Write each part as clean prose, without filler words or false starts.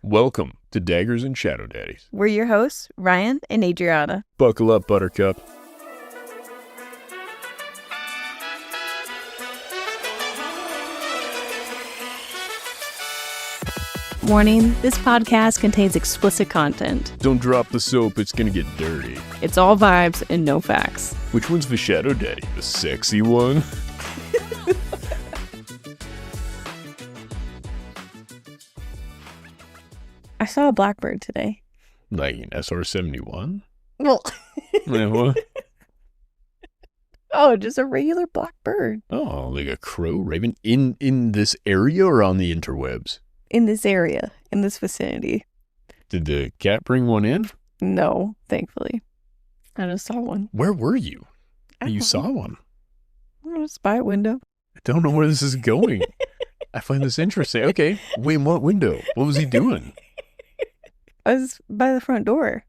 Welcome to Daggers and Shadow Daddies. We're your hosts, Ryan and Adriana. Buckle up, Buttercup. Warning, this podcast contains explicit content. Don't drop the soap, it's gonna get dirty. It's all vibes and no facts. Which one's the Shadow Daddy? The sexy one? I saw a blackbird today. Like an SR-71? Well, Yeah, what? oh, just a regular blackbird. Oh, like a crow raven in this area or on the interwebs? In this area, in this vicinity. Did the cat bring one in? No, thankfully. I just saw one. Where were you? I You don't saw know. one. I was by a window. I don't know where this is going. I find this interesting. Okay, wait, in what window? What was he doing? I was by the front door.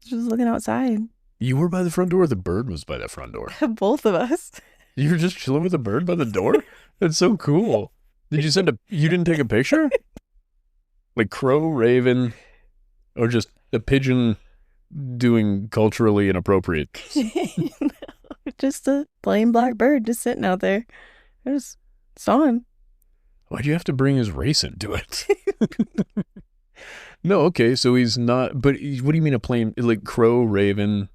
Just looking outside. You were by the front door or the bird was by the front door? Both of us. You were just chilling with a bird by the door? That's so cool. Did you you didn't take a picture? Like crow, raven, or just a pigeon doing culturally inappropriate? Just a plain black bird just sitting out there. I just saw him. Why'd you have to bring his race into it? No, okay, so he's not, but what do you mean a plain, like crow, raven,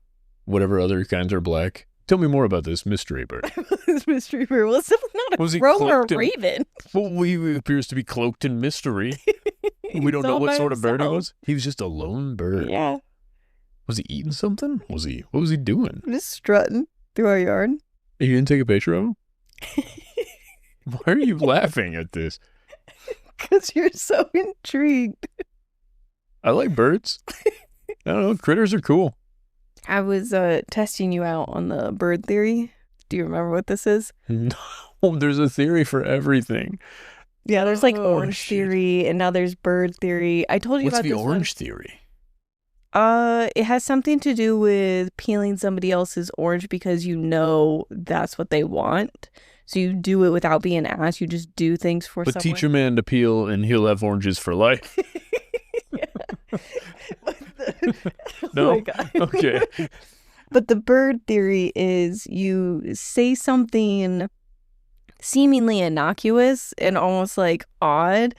whatever other kinds are black? Tell me more about this mystery bird. This mystery bird. Well, it's not Was a he crow or a cloaked in- raven. Well, he appears to be cloaked in mystery. We don't He's know all what by sort of bird he himself. was. He was just a lone bird. Yeah, Was he eating something? What was he doing? just strutting through our yard. You didn't take a picture of him? Why are you laughing at this? Because you're so intrigued. I like birds. I don't know. Critters are cool. I was testing you out on the bird theory. Do you remember what this is? No, there's a theory for everything. Yeah, there's like Oh, orange shit. theory, and now there's bird theory. I told you What's about the this one. orange theory? It has something to do with peeling somebody else's orange because you know that's what they want. So you do it without being asked. You just do things for But someone. teach a man to peel and he'll have oranges for life. No? Oh my God. Okay. But the bird theory is you say something seemingly innocuous and almost like odd.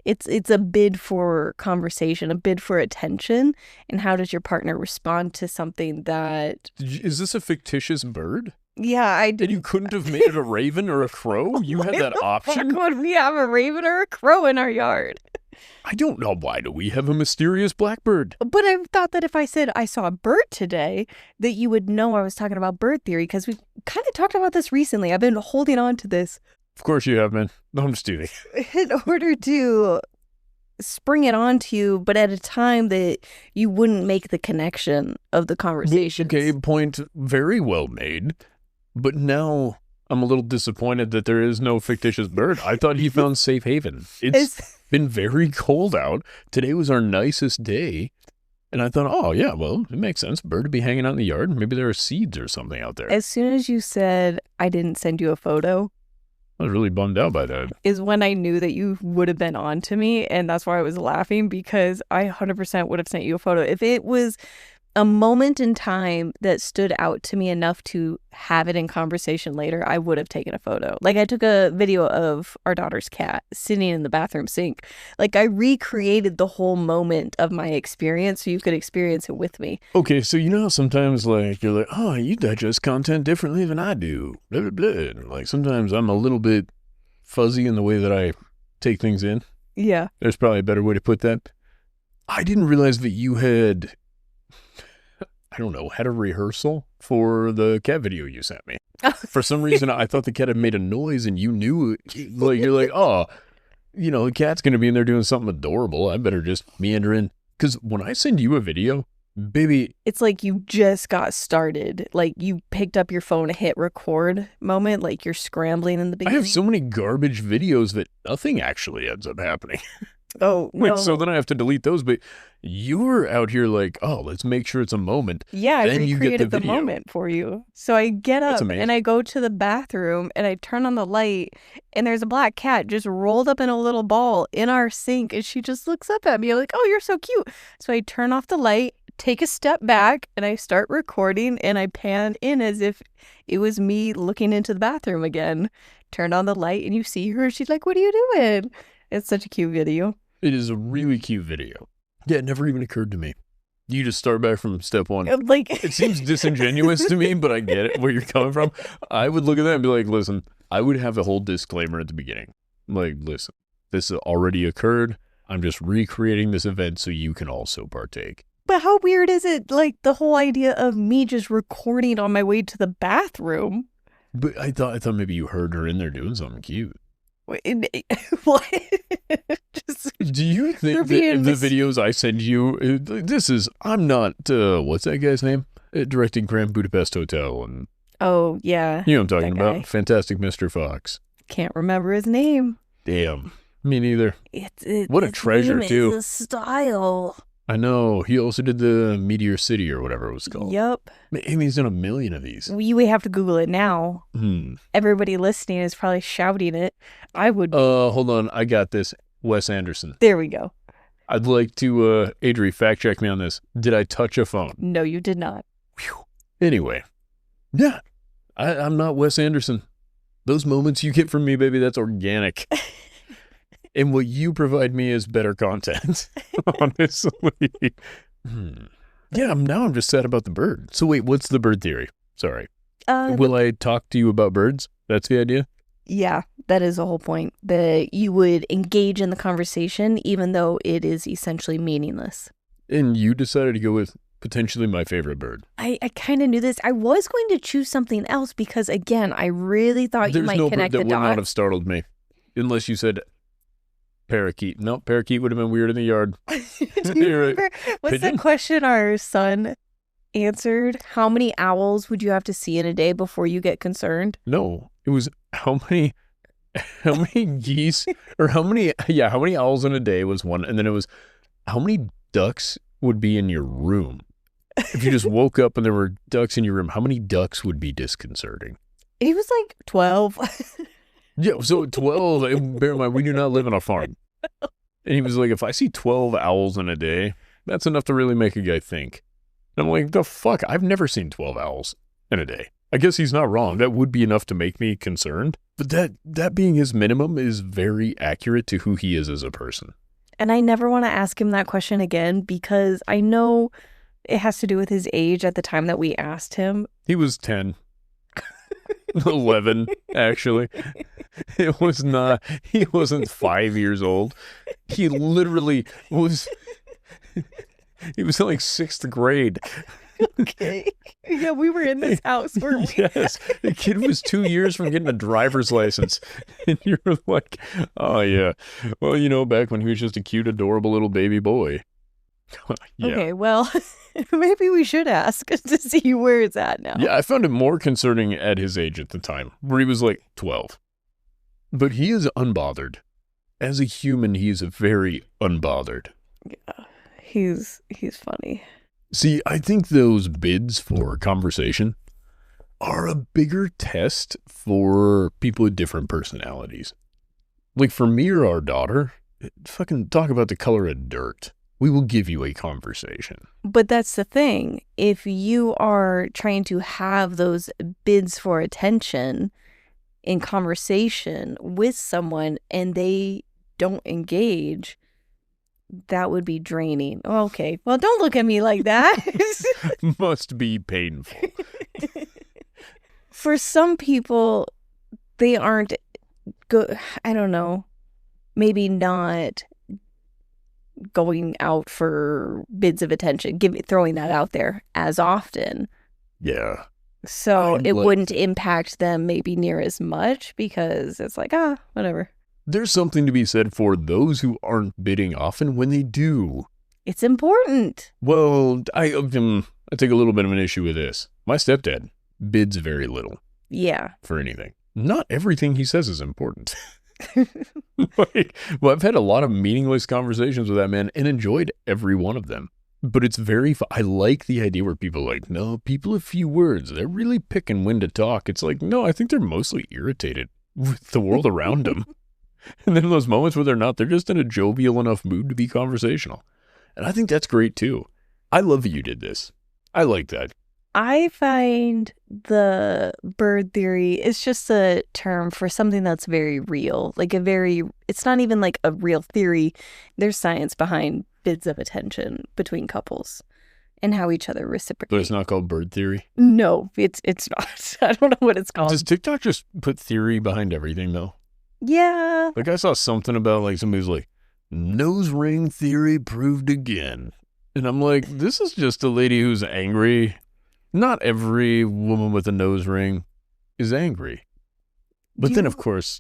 It's a bid for conversation, a bid for attention. And how does your partner respond to something that... Is this a fictitious bird? Yeah, I And did. you couldn't have made it a raven or a crow? You had that option? Why would we have a raven or a crow in our yard? I don't know. Why do we have a mysterious blackbird? But I thought that if I said I saw a bird today, that you would know I was talking about bird theory because we kind of talked about this recently. I've been holding on to this Of course you have, man. No, I'm just kidding. in order to spring it onto you, but at a time that you wouldn't make the connection of the conversation. Okay, point very well made. But now I'm a little disappointed that there is no fictitious bird. I thought he found safe haven. It's been very cold out. Today was our nicest day. And I thought, oh, yeah, well, it makes sense. Bird to be hanging out in the yard. Maybe there are seeds or something out there. As soon as you said I didn't send you a photo I was really bummed out by that. is when I knew that you would have been on to me. And that's why I was laughing, because I 100% would have sent you a photo. If it was a moment in time that stood out to me enough to have it in conversation later, I would have taken a photo. Like I took a video of our daughter's cat sitting in the bathroom sink. Like I recreated the whole moment of my experience so you could experience it with me. Okay, so you know how sometimes, like, you're like, oh, you digest content differently than I do. Blah, blah, blah. And, like, sometimes I'm a little bit fuzzy in the way that I take things in. Yeah. There's probably a better way to put that. I didn't realize that you had, I don't know, had a rehearsal for the cat video you sent me. For some reason, I thought the cat had made a noise and you knew it. Like, you're like, oh, you know, the cat's going to be in there doing something adorable. I better just meander in. Because when I send you a video, baby, It's like you just got started. Like you picked up your phone, hit record moment, like you're scrambling in the I beginning. have so many garbage videos that nothing actually ends up happening. Oh, no. So then I have to delete those. But you're out here like, oh, let's make sure it's a moment. Yeah, I then you get recreated the the video. moment for you. So I get That's up amazing. and I go to the bathroom and I turn on the light and there's a black cat just rolled up in a little ball in our sink and she just looks up at me like, oh, you're so cute. So I turn off the light, take a step back, and I start recording and I pan in as if it was me looking into the bathroom again. Turn on the light and you see her. She's like, what are you doing? It's such a cute video. It is a really cute video. Yeah, it never even occurred to me. You just start back from step one. Like, It seems disingenuous to me, but I get it, where you're coming from. I would look at that and be like, listen, I would have a whole disclaimer at the beginning. Like, listen, this has already occurred. I'm just recreating this event so you can also partake. but how weird is it? Like the whole idea of me just recording on my way to the bathroom. But I thought maybe you heard her in there doing something cute. What? Do you think They're that being the videos I send you, I'm not, what's that guy's name? Directing Grand Budapest Hotel, and Oh, yeah. you know what I'm talking That guy. about? Fantastic Mr. Fox. Can't remember his name. Damn. Me neither. What a his treasure, name too. Is a style. I know. He also did the Meteor City or whatever it was called. Yup. Maybe he's done a million of these. We have to Google it now. Hmm. Everybody listening is probably shouting it. I would. Hold on. I got this. Wes Anderson. There we go. I'd like to, Adri, fact check me on this. Did I touch a phone? No, you did not. Whew. Anyway. Yeah. I'm not Wes Anderson. Those moments you get from me, baby, that's organic. And what you provide me is better content, honestly. Yeah, now I'm just sad about the bird. So wait, what's the bird theory? Sorry. Will I talk to you about birds? That's the idea? Yeah, that is the whole point. That you would engage in the conversation even though it is essentially meaningless. And you decided to go with potentially my favorite bird. I kind of knew this. I was going to choose something else because, again, I really thought you There's might no bird connect that the would not dots. have startled me. Unless you said parakeet. No, parakeet would have been weird in the yard. Do you You're right. remember? What's Pigeon? the question our son answered? How many owls would you have to see in a day before you get concerned? No, it was how many geese or how many owls in a day was one, and then it was how many ducks would be in your room. If you just woke up and there were ducks in your room, how many ducks would be disconcerting? He was like 12. Yeah, so 12, bear in mind, we do not live on a farm. And he was like, if I see 12 owls in a day, that's enough to really make a guy think. And I'm like, the fuck? I've never seen 12 owls in a day. I guess he's not wrong. That would be enough to make me concerned. But that being his minimum is very accurate to who he is as a person. And I never want to ask him that question again because I know it has to do with his age at the time that we asked him. He was 10. 11, actually. It was not, he wasn't 5 years old. He literally was, he was in like 6th grade. Okay. Yeah, we were in this house. Yes. The kid was 2 years from getting a driver's license. And you're like, oh, yeah. Well, back when he was just a cute, adorable little baby boy. Yeah. Okay, well, maybe we should ask to see where it's at now. Yeah, I found it more concerning at his age at the time, where he was like 12. But he is unbothered. As a human, he is very unbothered. Yeah, he's funny. See, I think those bids for conversation are a bigger test for people with different personalities. Like for me or our daughter, fucking talk about the color of dirt. We will give you a conversation. But that's the thing. If you are trying to have those bids for attention in conversation with someone and they don't engage, that would be draining. Okay. Well, don't look at me like that. Must be painful. For some people, they aren't good. I don't know. Maybe not going out for bids of attention, throwing that out there as often. Yeah. So it wouldn't impact them maybe near as much because it's like, whatever. There's something to be said for those who aren't bidding often when they do. It's important. Well, I take a little bit of an issue with this. My stepdad bids very little Yeah. for anything. Not everything he says is important. Well, I've had a lot of meaningless conversations with that man and enjoyed every one of them. But it's very, I like the idea where people are like, no, people have few words. They're really picking when to talk. It's like, no, I think they're mostly irritated with the world around them. And then in those moments where they're not, they're just in a jovial enough mood to be conversational. And I think that's great too. I love that you did this. I like that. I find the bird theory is just a term for something that's very real. Like it's not even like a real theory. There's science behind bids of attention between couples and how each other reciprocate. But it's not called bird theory? No, it's not. I don't know what it's called. Does TikTok just put theory behind everything though? Yeah. Like I saw something about like somebody's like, nose ring theory proved again. And I'm like, this is just a lady who's angry. Not every woman with a nose ring is angry. But then, of course...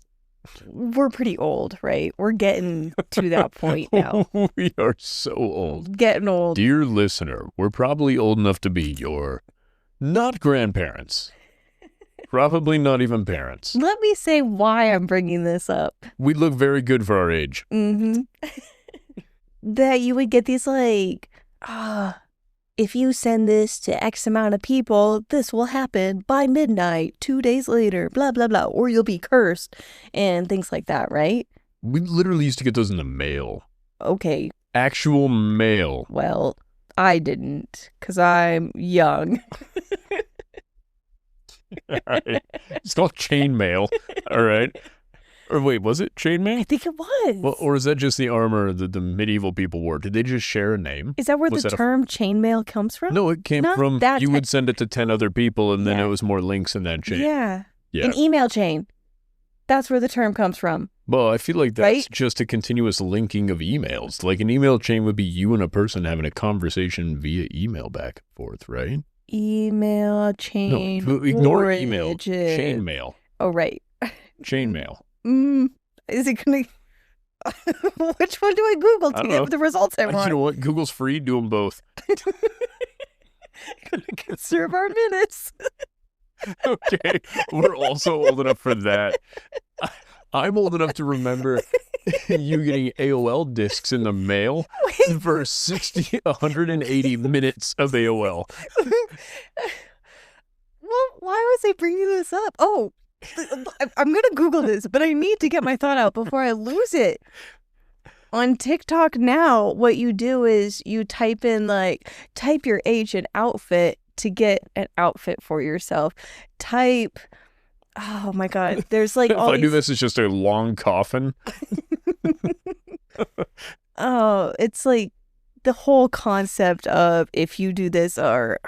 We're pretty old, right? We're getting to that point now. We are so old. Getting old. Dear listener, we're probably old enough to be your not grandparents. Probably not even parents. Let me say why I'm bringing this up. We look very good for our age. Mm-hmm. That you would get these like, if you send this to X amount of people, this will happen by midnight, 2 days later, blah, blah, blah, or you'll be cursed and things like that, right? We literally used to get those in the mail. Okay. Actual mail. Well, I didn't because I'm young. All right. It's called chain mail. All right. Or wait, was it chainmail? I think it was. Well, or is that just the armor that the medieval people wore? Did they just share a name? Is that where the term chainmail comes from? No, it came from you would send it to 10 other people and then it was more links in that chain. Yeah. An email chain. That's where the term comes from. Well, I feel like that's just a continuous linking of emails. Like an email chain would be you and a person having a conversation via email back and forth, right? Email chain. No, ignore email. Chain mail. Oh, right. Chain mail. Is it going to... Which one do I Google to get the results I want? You know what? Google's free. Do them both. Gonna conserve our minutes. Okay. We're also old enough for that. I'm old enough to remember you getting AOL discs in the mail for 180 minutes of AOL. Well, why was I bringing this up? Oh, I'm going to Google this, but I need to get my thought out before I lose it. On TikTok now, what you do is you type your age and outfit to get an outfit for yourself. Oh my God, there's like all I knew this is just a long coffin. Oh, it's like the whole concept of if you do this or...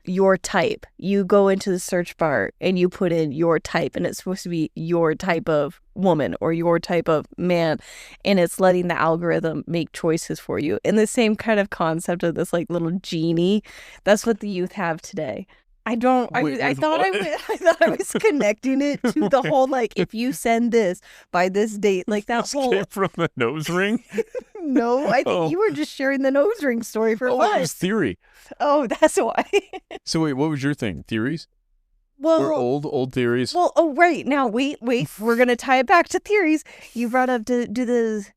your type. You go into the search bar and you put in your type and it's supposed to be your type of woman or your type of man, and it's letting the algorithm make choices for you. And the same kind of concept of this like little genie, that's what the youth have today. I thought I was connecting it to the whole like if you send this by this date, like that this whole came from the nose ring. No, I think you were just sharing the nose ring story for fun. It was theory. Oh, that's why. So wait, what was your thing? Theories? Well, or old theories? Well, right now, wait, we're gonna tie it back to theories. You brought up does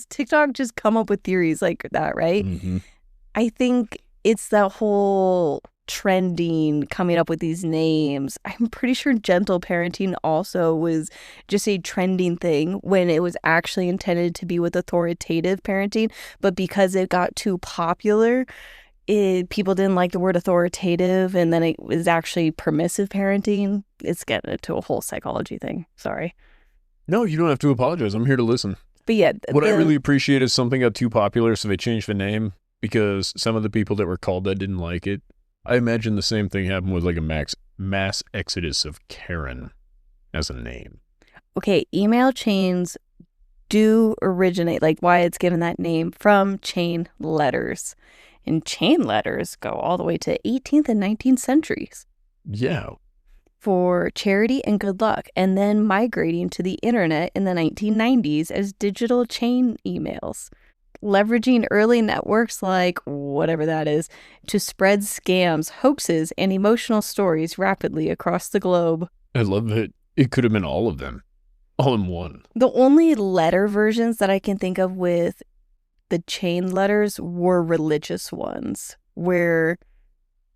TikTok just come up with theories like that, right? Mm-hmm. I think it's that whole trending, coming up with these names. I'm pretty sure gentle parenting also was just a trending thing when it was actually intended to be with authoritative parenting, but because it got too popular, people didn't like the word authoritative, and then it was actually permissive parenting. It's getting into a whole psychology thing. Sorry. No, you don't have to apologize. I'm here to listen. But yeah. What I really appreciate is something got too popular, so they changed the name because some of the people that were called that didn't like it. I imagine the same thing happened with like a mass exodus of Karen as a name. Okay, email chains do originate, like why it's given that name, from chain letters. And chain letters go all the way to 18th and 19th centuries. Yeah. For charity and good luck, and then migrating to the internet in the 1990s as digital chain emails. Leveraging early networks like whatever that is to spread scams, hoaxes, and emotional stories rapidly across the globe. I love that it could have been all of them. All in one. The only letter versions that I can think of with the chain letters were religious ones, where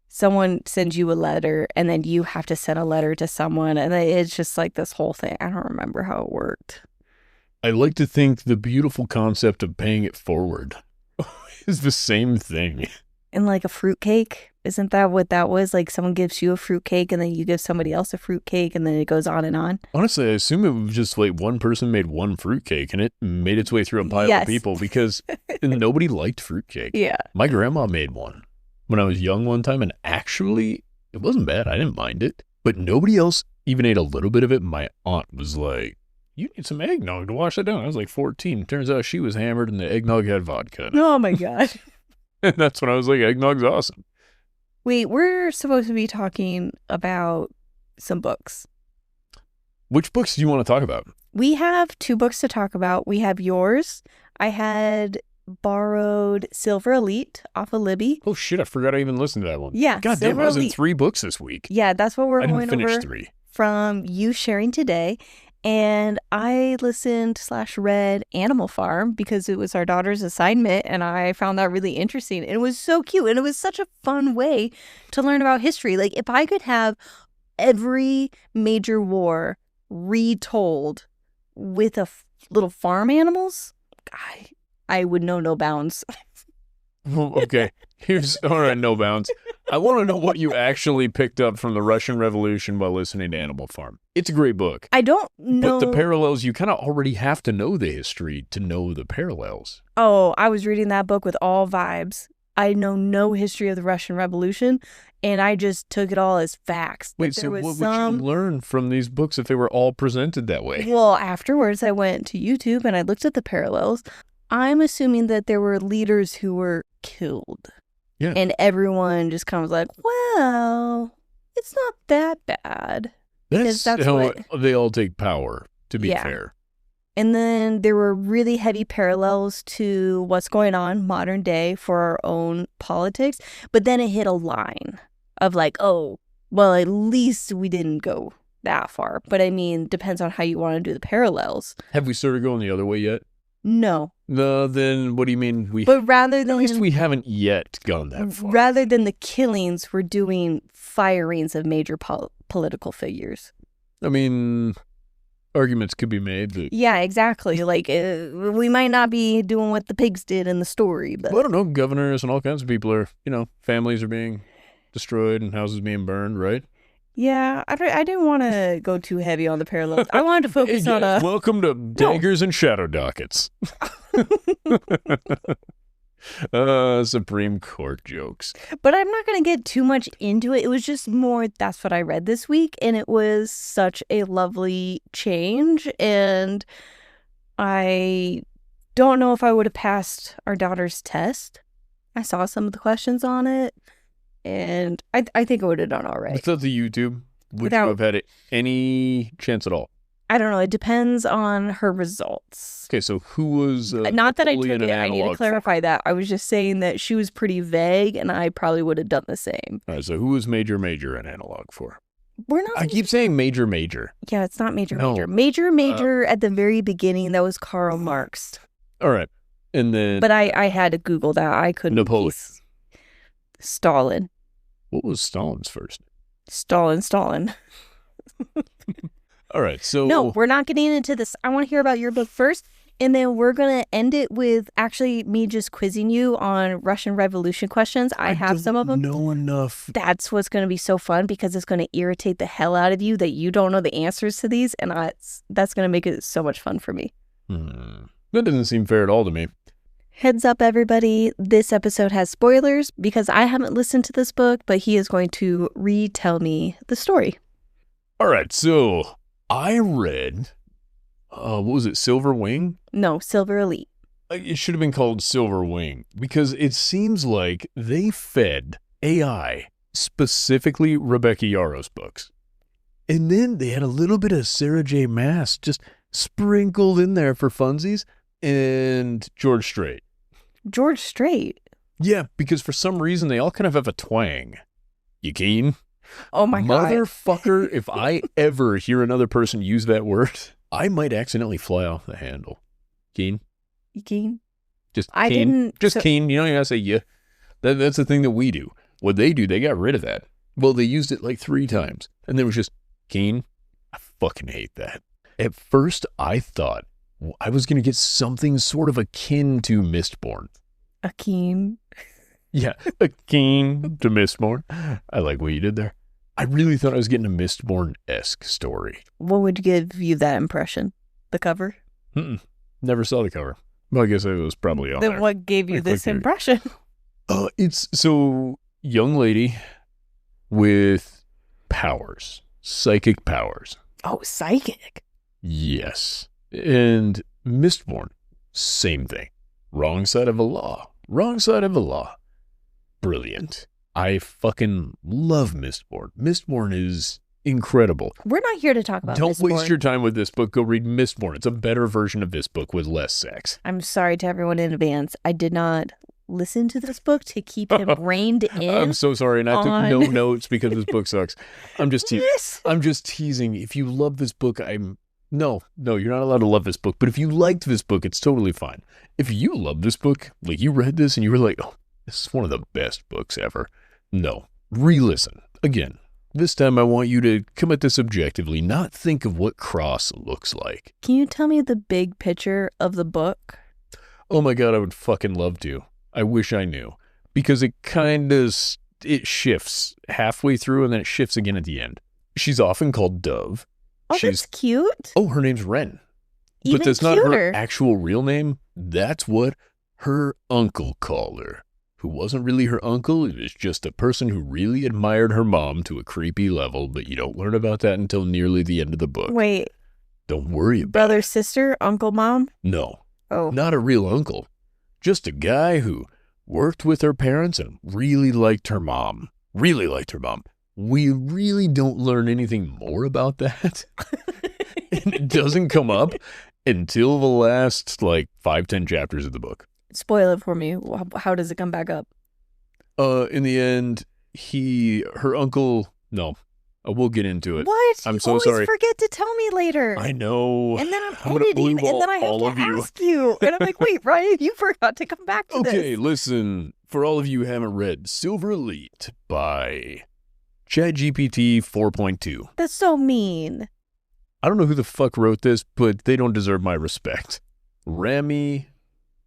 someone sends you a letter and then you have to send a letter to someone, and it's just like this whole thing. I don't remember how it worked. I like to think the beautiful concept of paying it forward is the same thing. And like a fruitcake, isn't that what that was? Like someone gives you a fruitcake and then you give somebody else a fruitcake, and then it goes on and on. Honestly, I assume it was just like one person made one fruitcake and it made its way through a pile of people because nobody liked fruitcake. Yeah. My grandma made one when I was young one time, and actually it wasn't bad. I didn't mind it, but nobody else even ate a little bit of it. My aunt was like, "You need some eggnog to wash that down." I was like 14. Turns out she was hammered and the eggnog had vodka. Oh my God. And that's when I was like, eggnog's awesome. Wait, we're supposed to be talking about some books. Which books do you want to talk about? We have 2 books to talk about. We have yours. I had borrowed Silver Elite off of Libby. Oh shit, I forgot I even listened to that one. Yeah. God damn, I was in 3 books this week. Yeah, that's what we're I going didn't finish over 3. from you sharing today. And I listened/read Animal Farm because it was our daughter's assignment, and I found that really interesting. And it was so cute, and it was such a fun way to learn about history. Like, if I could have every major war retold with little farm animals, I would know no bounds. Okay, all right, no bounds. I want to know what you actually picked up from the Russian Revolution while listening to Animal Farm. It's a great book. I don't know. But the parallels, you kind of already have to know the history to know the parallels. Oh, I was reading that book with all vibes. I know no history of the Russian Revolution, and I just took it all as facts. Wait, so what would you learn from these books if they were all presented that way? Well, afterwards, I went to YouTube and I looked at the parallels. I'm assuming that there were leaders who were killed. Yeah. And everyone just kind of was like, well, it's not that bad. That's how they all take power, to be fair. And then there were really heavy parallels to what's going on modern day for our own politics. But then it hit a line of like, oh, well, at least we didn't go that far. But I mean, depends on how you want to do the parallels. Have we started going the other way yet? No. No, then what do you mean? But rather than... At least we haven't yet gone that far. Rather than the killings, we're doing firings of major political figures. I mean, arguments could be made. But... Yeah, exactly. Like, we might not be doing what the pigs did in the story, but... Well, I don't know. Governors and all kinds of people are, families are being destroyed and houses being burned, right? Yeah, I didn't want to go too heavy on the parallels. I wanted to focus on a... Welcome to Daggers and Shadow Dockets. Supreme Court jokes. But I'm not going to get too much into it. It was just more, that's what I read this week, and it was such a lovely change, and I don't know if I would have passed our daughter's test. I saw some of the questions on it. And I think I would have done all right. Without the YouTube, would you have had any chance at all? I don't know. It depends on her results. Okay, so who was... Not that I took it. I need to clarify that. I was just saying that she was pretty vague, and I probably would have done the same. All right, so who was major and analog for? We're not... I keep saying major. Yeah, it's not major. Major at the very beginning, that was Karl Marx. All right, and then... But I had to Google that. I couldn't... Napoleon. Stalin. What was Stalin's first? Stalin. All right, so... No, we're not getting into this. I want to hear about your book first, and then we're going to end it with actually me just quizzing you on Russian Revolution questions. I have some of them. Know enough. That's what's going to be so fun, because it's going to irritate the hell out of you that you don't know the answers to these, and that's going to make it so much fun for me. That doesn't seem fair at all to me. Heads up, everybody. This episode has spoilers because I haven't listened to this book, but he is going to retell me the story. All right, so I read, what was it, Silver Wing? No, Silver Elite. It should have been called Silver Wing because it seems like they fed AI, specifically Rebecca Yarrow's books. And then they had a little bit of Sarah J. Maas just sprinkled in there for funsies, and George Strait. George Strait? Yeah, because for some reason they all kind of have a twang. You keen? Oh my God. Motherfucker, if I ever hear another person use that word, I might accidentally fly off the handle. Keen? Keen? Just I keen. didn't. Just keen. You know, you gotta say yeah. That's the thing that we do. What they do, they got rid of that. Well, they used it like 3 times. And then it was just keen. I fucking hate that. At first, I thought I was going to get something sort of akin to Mistborn. Akin? Yeah, akin to Mistborn. I like what you did there. I really thought I was getting a Mistborn-esque story. What would give you that impression? The cover? Never saw the cover. Well, I guess it was probably on Then there. what gave you this impression? It's so young lady with powers, psychic powers. Oh, psychic. Yes. And Mistborn, same thing. Wrong side of the law. Wrong side of the law. Brilliant. I fucking love Mistborn. Mistborn is incredible. We're not here to talk about Don't Mistborn. waste your time with this book. Go read Mistborn. It's a better version of this book with less sex. I'm sorry to everyone in advance. I did not listen to this book to keep him reined in. I'm so sorry, and I took no notes because this book sucks. I'm just teasing. Yes. I'm just teasing. If you love this book, No, you're not allowed to love this book. But if you liked this book, it's totally fine. If you love this book, like you read this and you were like, oh, this is one of the best books ever. No, re-listen. Again, this time I want you to come at this objectively, not think of what cross looks like. Can you tell me the big picture of the book? Oh my God, I would fucking love to. I wish I knew. Because it kind of, it shifts halfway through and then it shifts again at the end. She's often called Dove. Oh, that's cute. Oh, her name's Wren. Even but that's cuter. not her actual real name. That's what her uncle called her. Who wasn't really her uncle. It was just a person who really admired her mom to a creepy level, but you don't learn about that until nearly the end of the book. Wait. Don't worry about Brother, it. sister, uncle, mom? No. Oh. Not a real uncle. Just a guy who worked with her parents and really liked her mom. Really liked her mom. We really don't learn anything more about that. And it doesn't come up until the last, 5-10 chapters of the book. Spoil it for me. How does it come back up? In the end, her uncle, no, we'll get into it. What? I'm you so always sorry. forget to tell me later. I know. And then I'm gonna editing, believe and then I have all to of you. ask you. And I'm like, wait, Ryan, you forgot to come back to Okay, this. listen. For all of you who haven't read Silver Elite by ChatGPT 4.2. That's so mean. I don't know who the fuck wrote this, but they don't deserve my respect. Rami,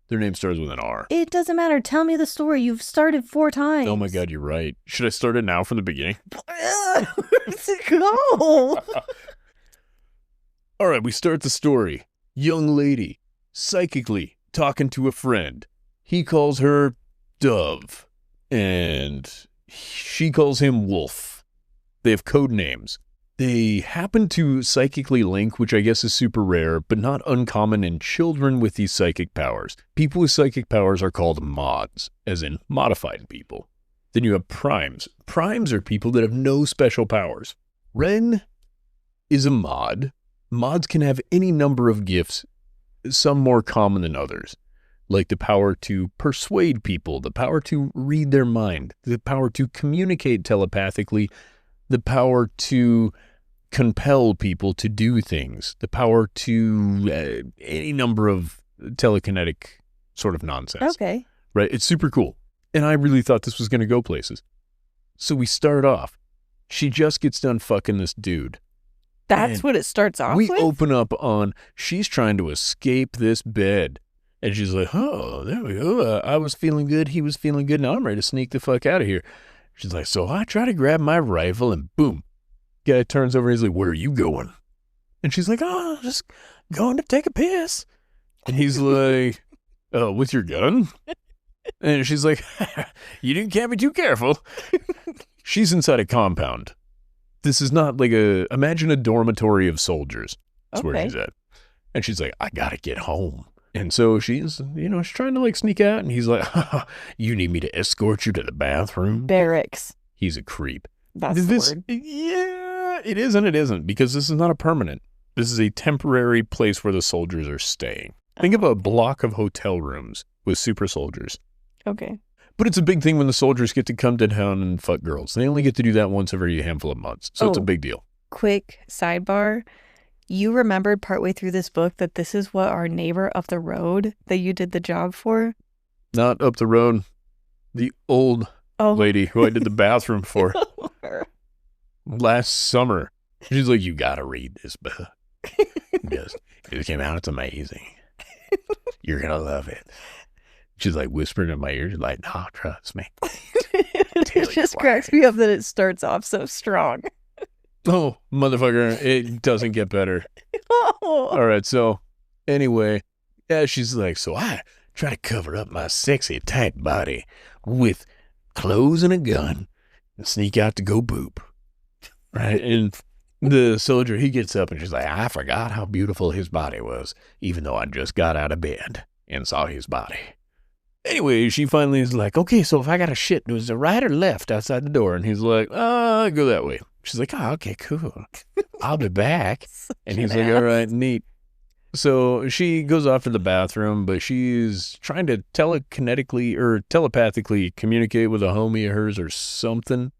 their name starts with an R. It doesn't matter. Tell me the story. You've started 4 times. Oh my God, you're right. Should I start it now from the beginning? Where's it go? All right, we start the story. Young lady, psychically talking to a friend. He calls her Dove, and she calls him Wolf. They have code names. They happen to psychically link, which I guess is super rare, but not uncommon in children with these psychic powers. People with psychic powers are called mods, as in modified people. Then you have primes. Primes are people that have no special powers. Ren is a mod. Mods can have any number of gifts, some more common than others, like the power to persuade people, the power to read their mind, the power to communicate telepathically, the power to compel people to do things, the power to any number of telekinetic sort of nonsense. Okay. Right? It's super cool. And I really thought this was going to go places. So we start off. She just gets done fucking this dude. That's And what it starts off we with? open up on, she's trying to escape this bed. And she's like, oh, there we go. I was feeling good. He was feeling good. Now I'm ready to sneak the fuck out of here. She's like, so I try to grab my rifle and boom. Guy turns over and he's like, where are you going? And she's like, oh, just going to take a piss. And he's like, oh, with your gun? And she's like, can't be too careful. She's inside a compound. This is not like imagine a dormitory of soldiers. That's where she's at. And she's like, I gotta get home. And so she's trying to sneak out. And he's like, you need me to escort you to the bathroom? Barracks. He's a creep. That's the word. Yeah, it is and it isn't, because this is not a permanent. This is a temporary place where the soldiers are staying. Think of a block of hotel rooms with super soldiers. Okay. But it's a big thing when the soldiers get to come to town and fuck girls. They only get to do that once every handful of months. So it's a big deal. Quick sidebar. You remembered partway through this book that this is what our neighbor up the road that you did the job for? Not up the road. The old lady who I did the bathroom for last summer. She's like, you gotta read this book. Yes, it came out. It's amazing. You're gonna love it. She's like whispering in my ear. She's like, no, trust me. It just cracks me up that it starts off so strong. Oh, motherfucker. It doesn't get better. Oh. All right. So anyway, yeah, she's like, so I try to cover up my sexy tight body with clothes and a gun and sneak out to go boop. Right. And the soldier, he gets up and she's like, I forgot how beautiful his body was, even though I just got out of bed and saw his body. Anyway, she finally is like, okay, so if I got to shit, was it right or left outside the door? And he's like, go that way. She's like, oh, okay, cool. I'll be back. And he's like, all right, neat. So she goes off to the bathroom, but she's trying to telekinetically or telepathically communicate with a homie of hers or something.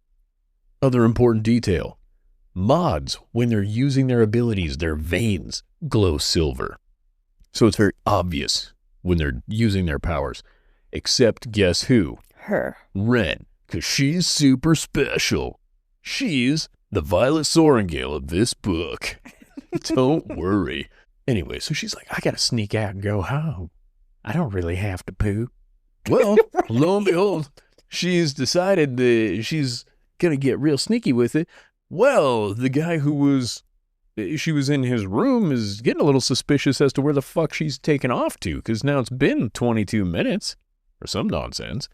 Other important detail. Mods, when they're using their abilities, their veins glow silver. So it's very obvious when they're using their powers. Except guess who? Her. Ren, because she's super special. She's the Violet Sorrengail of this book. Don't worry. Anyway, so she's like, I gotta sneak out and go home. I don't really have to poop. Well, lo and behold, she's decided that she's gonna get real sneaky with it. Well, the guy she was in his room is getting a little suspicious as to where the fuck she's taken off to, because now it's been 22 minutes or some nonsense.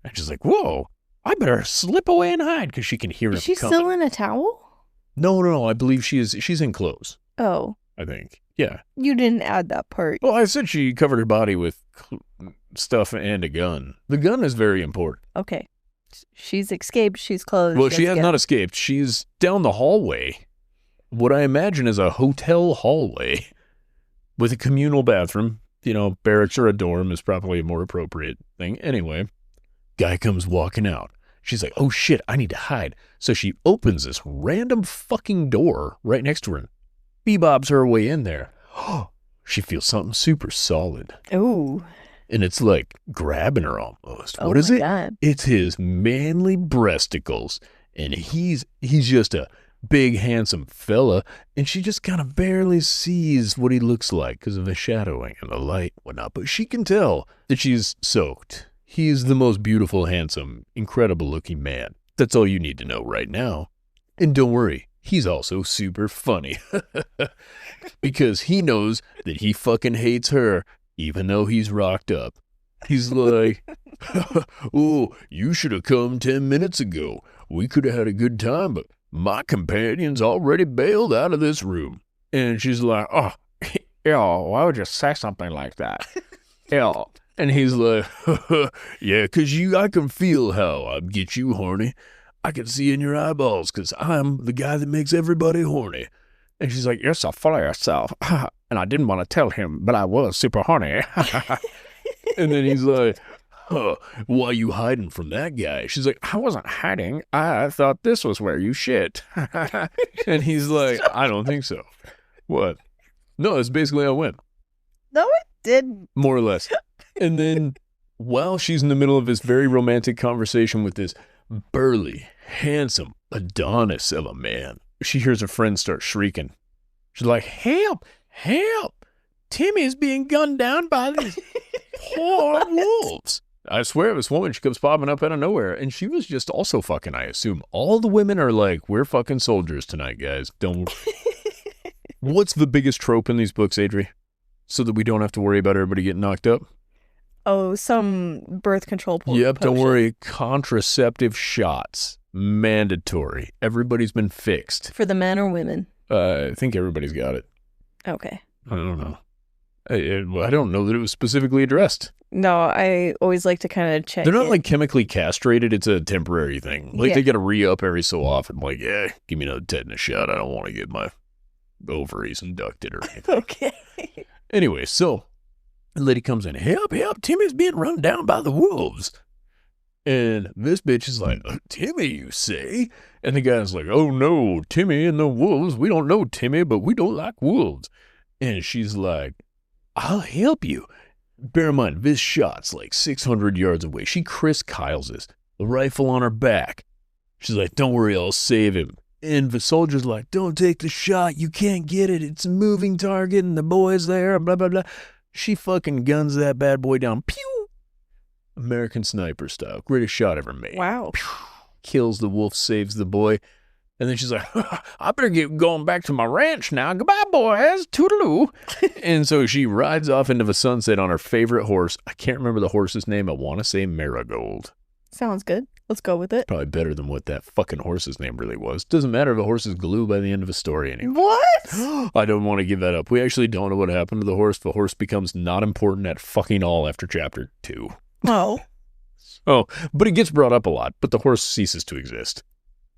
And she's like, whoa, I better slip away and hide because she can hear him Is she coming. still in a towel? No, I believe she's in clothes. Oh. I think. Yeah. You didn't add that part. Well, I said she covered her body with stuff and a gun. The gun is very important. Okay. She's escaped. She's closed. Well, she has not escaped. She's down the hallway. What I imagine is a hotel hallway with a communal bathroom. You know, barracks or a dorm is probably a more appropriate thing. Anyway, guy comes walking out. She's like, oh shit, I need to hide. So she opens this random fucking door right next to her. Bebop's her way in there. She feels something super solid. Ooh. And it's like grabbing her almost. Oh, what is it? God. It's his manly breasticles. And he's just a big, handsome fella. And she just kind of barely sees what he looks like because of the shadowing and the light and whatnot. But she can tell that she's soaked. He's the most beautiful, handsome, incredible looking man. That's all you need to know right now. And don't worry. He's also super funny because he knows that he fucking hates her, even though he's rocked up. He's like, oh, you should have come 10 minutes ago. We could have had a good time, but my companion's already bailed out of this room. And she's like, oh, ew, why would you say something like that? Ew. And he's like, yeah, because I can feel how I'd get you horny. I can see in your eyeballs because I'm the guy that makes everybody horny. And she's like, you're so full of yourself. And I didn't want to tell him, but I was super horny. And then he's like, why are you hiding from that guy? She's like, I wasn't hiding. I thought this was where you shit. And he's like, I don't think so. What? No, it's basically how it went. No, it didn't. More or less. And then while she's in the middle of this very romantic conversation with this burly, handsome Adonis of a man, she hears her friend start shrieking. She's like, help, help. Timmy's being gunned down by these poor wolves. I swear this woman, she comes popping up out of nowhere. And she was just also fucking, I assume. All the women are like, we're fucking soldiers tonight, guys. Don't. What's the biggest trope in these books, Adri? So that we don't have to worry about everybody getting knocked up? Oh, some birth control Yep, potion. don't worry. Contraceptive shots. Mandatory. Everybody's been fixed. For the men or women? I think everybody's got it. Okay. I don't know. I don't know that it was specifically addressed. No, I always like to kind of check. They're not like chemically castrated. It's a temporary thing. Like they got to re-up every so often. Like, yeah, give me another tetanus shot. I don't want to get my ovaries inducted or anything. Okay. Anyway, so the lady comes in. Help, help. Timmy's being run down by the wolves. And this bitch is like, Timmy, you say? And the guy's like, oh no, Timmy and the wolves. We don't know Timmy, but we don't like wolves. And she's like, I'll help you. Bear in mind, this shot's like 600 yards away. She Chris Kyles this, the rifle on her back. She's like, don't worry, I'll save him. And the soldier's like, don't take the shot. You can't get it. It's a moving target and the boy's there, blah, blah, blah. She fucking guns that bad boy down. Pew! American Sniper style. Greatest shot ever made. Wow. Pew! Kills the wolf, saves the boy. And then she's like, I better get going back to my ranch now. Goodbye, boys. Toodaloo. And so she rides off into the sunset on her favorite horse. I can't remember the horse's name. I want to say Marigold. Sounds good. Let's go with it. Probably better than what that fucking horse's name really was. Doesn't matter if the horse is glue by the end of a story anyway. What? I don't want to give that up. We actually don't know what happened to the horse. The horse becomes not important at fucking all after chapter 2. Oh. Oh, but it gets brought up a lot, but the horse ceases to exist,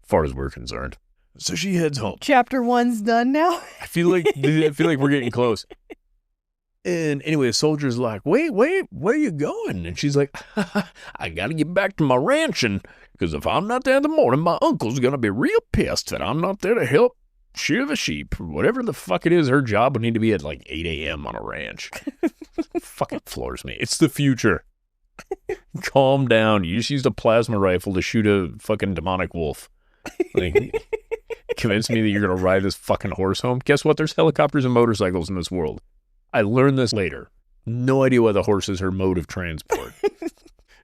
as far as we're concerned. So she heads home. Chapter 1's done now? I feel like we're getting close. And anyway, the soldier's like, wait, where are you going? And she's like, I got to get back to my ranch, and because if I'm not there in the morning, my uncle's going to be real pissed that I'm not there to help shear the sheep. Whatever the fuck it is, her job would need to be at like 8 a.m. on a ranch. Fucking floors me. It's the future. Calm down. You just used a plasma rifle to shoot a fucking demonic wolf. Like, convince me that you're going to ride this fucking horse home? Guess what? There's helicopters and motorcycles in this world. I learned this later. No idea why the horse is her mode of transport.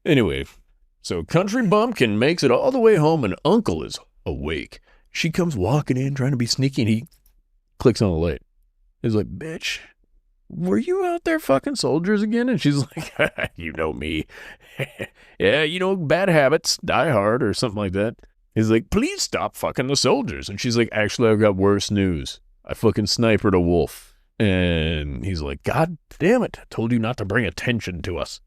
Anyway, so Country Bumpkin makes it all the way home and Uncle is awake. She comes walking in trying to be sneaky and he clicks on the light. He's like, bitch, were you out there fucking soldiers again? And she's like, you know me. Yeah, bad habits, die hard or something like that. He's like, please stop fucking the soldiers. And she's like, actually, I've got worse news. I fucking snipered a wolf. And he's like, God damn it. I told you not to bring attention to us.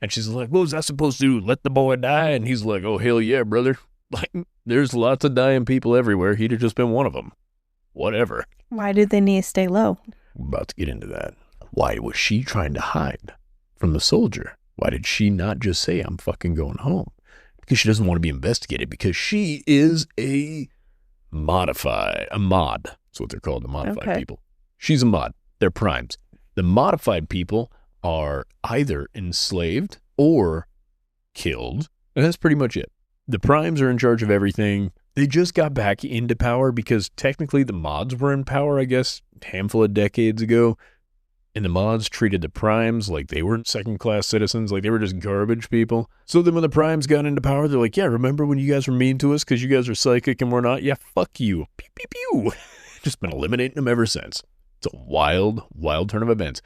And she's like, what was I supposed to do? Let the boy die? And he's like, oh, hell yeah, brother. Like, there's lots of dying people everywhere. He'd have just been one of them. Whatever. Why did they need to stay low? I'm about to get into that. Why was she trying to hide from the soldier? Why did she not just say, I'm fucking going home? Because she doesn't want to be investigated because she is a mod. That's what they're called, the modified people. She's a mod. They're primes. The modified people are either enslaved or killed. And that's pretty much it. The primes are in charge of everything. They just got back into power because technically the mods were in power, I guess, a handful of decades ago. And the mods treated the primes like they were second-class citizens, like they were just garbage people. So then when the primes got into power, they're like, yeah, remember when you guys were mean to us because you guys are psychic and we're not? Yeah, fuck you. Pew, pew, pew. Just been eliminating them ever since. It's a wild, wild turn of events.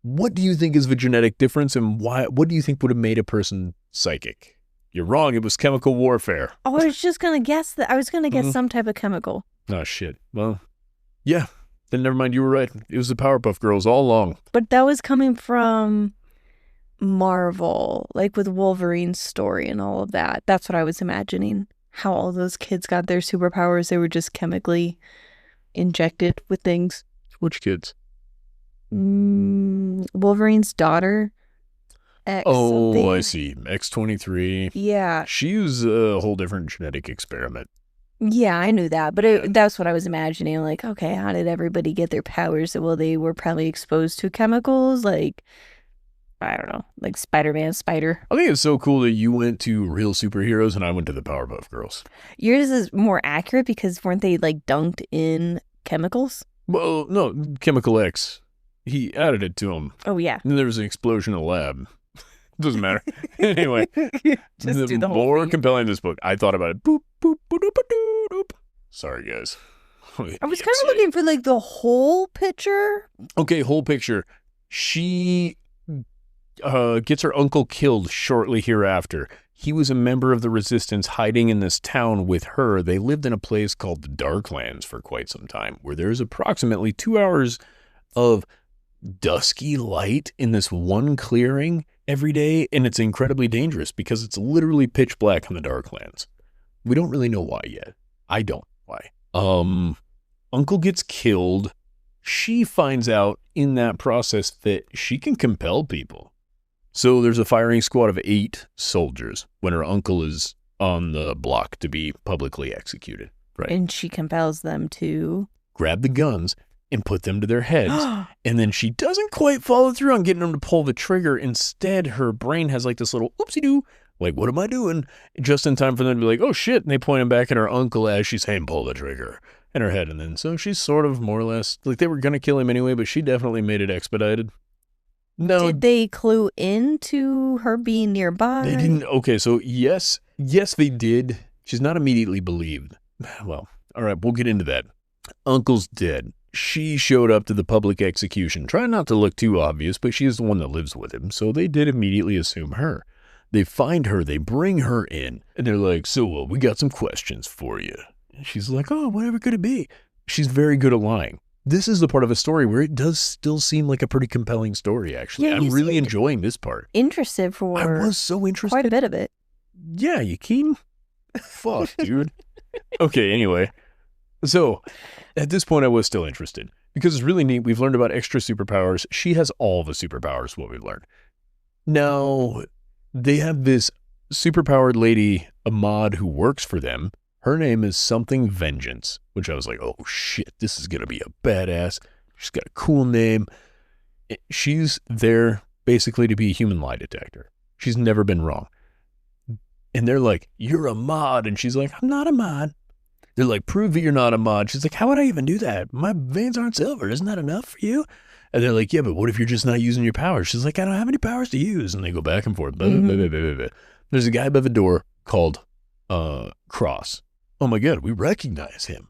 What do you think is the genetic difference and what do you think would have made a person psychic? You're wrong. It was chemical warfare. Oh, I was just going to guess that. I was going to guess some type of chemical. Oh, shit. Well, yeah. Then never mind. You were right. It was the Powerpuff Girls all along. But that was coming from Marvel, like with Wolverine's story and all of that. That's what I was imagining. How all those kids got their superpowers. They were just chemically injected with things. Which kids? Wolverine's daughter. X something. I see. X-23. Yeah. She was a whole different genetic experiment. Yeah, I knew that. But that's what I was imagining. Like, okay, how did everybody get their powers? Well, they were probably exposed to chemicals. Like, I don't know. Like Spider-Man, Spider. I think it's so cool that you went to real superheroes and I went to the Powerpuff Girls. Yours is more accurate because weren't they like dunked in chemicals? Well, no, Chemical X. He added it to him. Oh, yeah. And there was an explosion in the lab. Doesn't matter. Anyway, Just do the whole more thing. compelling this book. I thought about it. Boop, boop, boop, boop, boop, boop. Sorry, guys. I was kind of looking for like the whole picture. Okay, whole picture. She gets her uncle killed shortly hereafter. He was a member of the Resistance hiding in this town with her. They lived in a place called the Darklands for quite some time, where there's approximately 2 hours of dusky light in this one clearing every day, and it's incredibly dangerous because it's literally pitch black in the Darklands. We don't really know why yet. I don't know why. Uncle gets killed. She finds out in that process that she can compel people. So there's a firing squad of 8 soldiers when her uncle is on the block to be publicly executed. Right. And she compels them to grab the guns and put them to their heads. And then she doesn't quite follow through on getting them to pull the trigger. Instead, her brain has like this little oopsie-doo. Like, what am I doing? Just in time for them to be like, oh, shit. And they point him back at her uncle as she's saying, pull the trigger in her head. And then so she's sort of more or less, like they were going to kill him anyway, but she definitely made it expedited. No. Did they clue into her being nearby? They didn't. Okay, so yes, they did. She's not immediately believed. Well, all right, we'll get into that. Uncle's dead. She showed up to the public execution, trying not to look too obvious, but she is the one that lives with him, so they did immediately assume her. They find her, they bring her in, and they're like, so we got some questions for you. And she's like, oh, whatever could it be? She's very good at lying. This is the part of a story where it does still seem like a pretty compelling story, actually. Yeah, I'm really enjoying this part. Interested for I was so interested. quite a bit of it. Yeah, you keen? Fuck, dude. Okay, anyway. So, at this point, I was still interested. Because it's really neat. We've learned about extra superpowers. She has all the superpowers, what we've learned. Now, they have this superpowered lady, Ahmad, who works for them. Her name is something Vengeance, which I was like, oh shit, this is going to be a badass. She's got a cool name. She's there basically to be a human lie detector. She's never been wrong. And they're like, you're a mod. And she's like, I'm not a mod. They're like, prove that you're not a mod. She's like, how would I even do that? My veins aren't silver. Isn't that enough for you? And they're like, yeah, but what if you're just not using your powers? She's like, I don't have any powers to use. And they go back and forth. Mm-hmm. There's a guy by the door called Cross. Oh my God, we recognize him.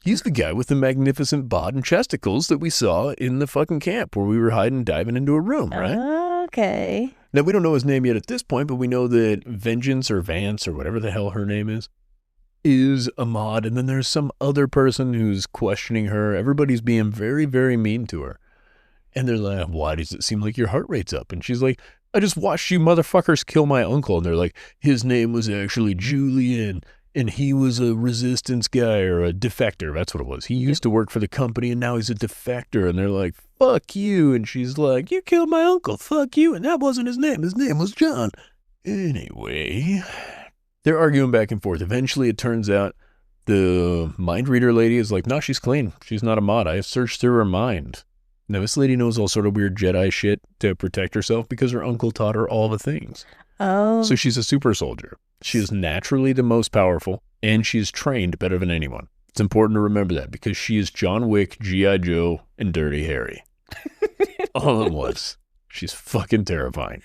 He's the guy with the magnificent bod and chesticles that we saw in the fucking camp where we were hiding, diving into a room, right? Okay. Now, we don't know his name yet at this point, but we know that Vengeance or Vance or whatever the hell her name is Ahmad. And then there's some other person who's questioning her. Everybody's being very, very mean to her. And they're like, why does it seem like your heart rate's up? And she's like, I just watched you motherfuckers kill my uncle. And they're like, his name was actually Julian. And he was a resistance guy or a defector. That's what it was. He used to work for the company and now he's a defector. And they're like, fuck you. And she's like, you killed my uncle. Fuck you. And that wasn't his name. His name was John. Anyway, they're arguing back and forth. Eventually it turns out the mind reader lady is like, no, she's clean. She's not a mod. I have searched through her mind. Now this lady knows all sort of weird Jedi shit to protect herself because her uncle taught her all the things. Oh. So she's a super soldier. She is naturally the most powerful, and she's trained better than anyone. It's important to remember that because she is John Wick, G.I. Joe, and Dirty Harry. All at once. She's fucking terrifying.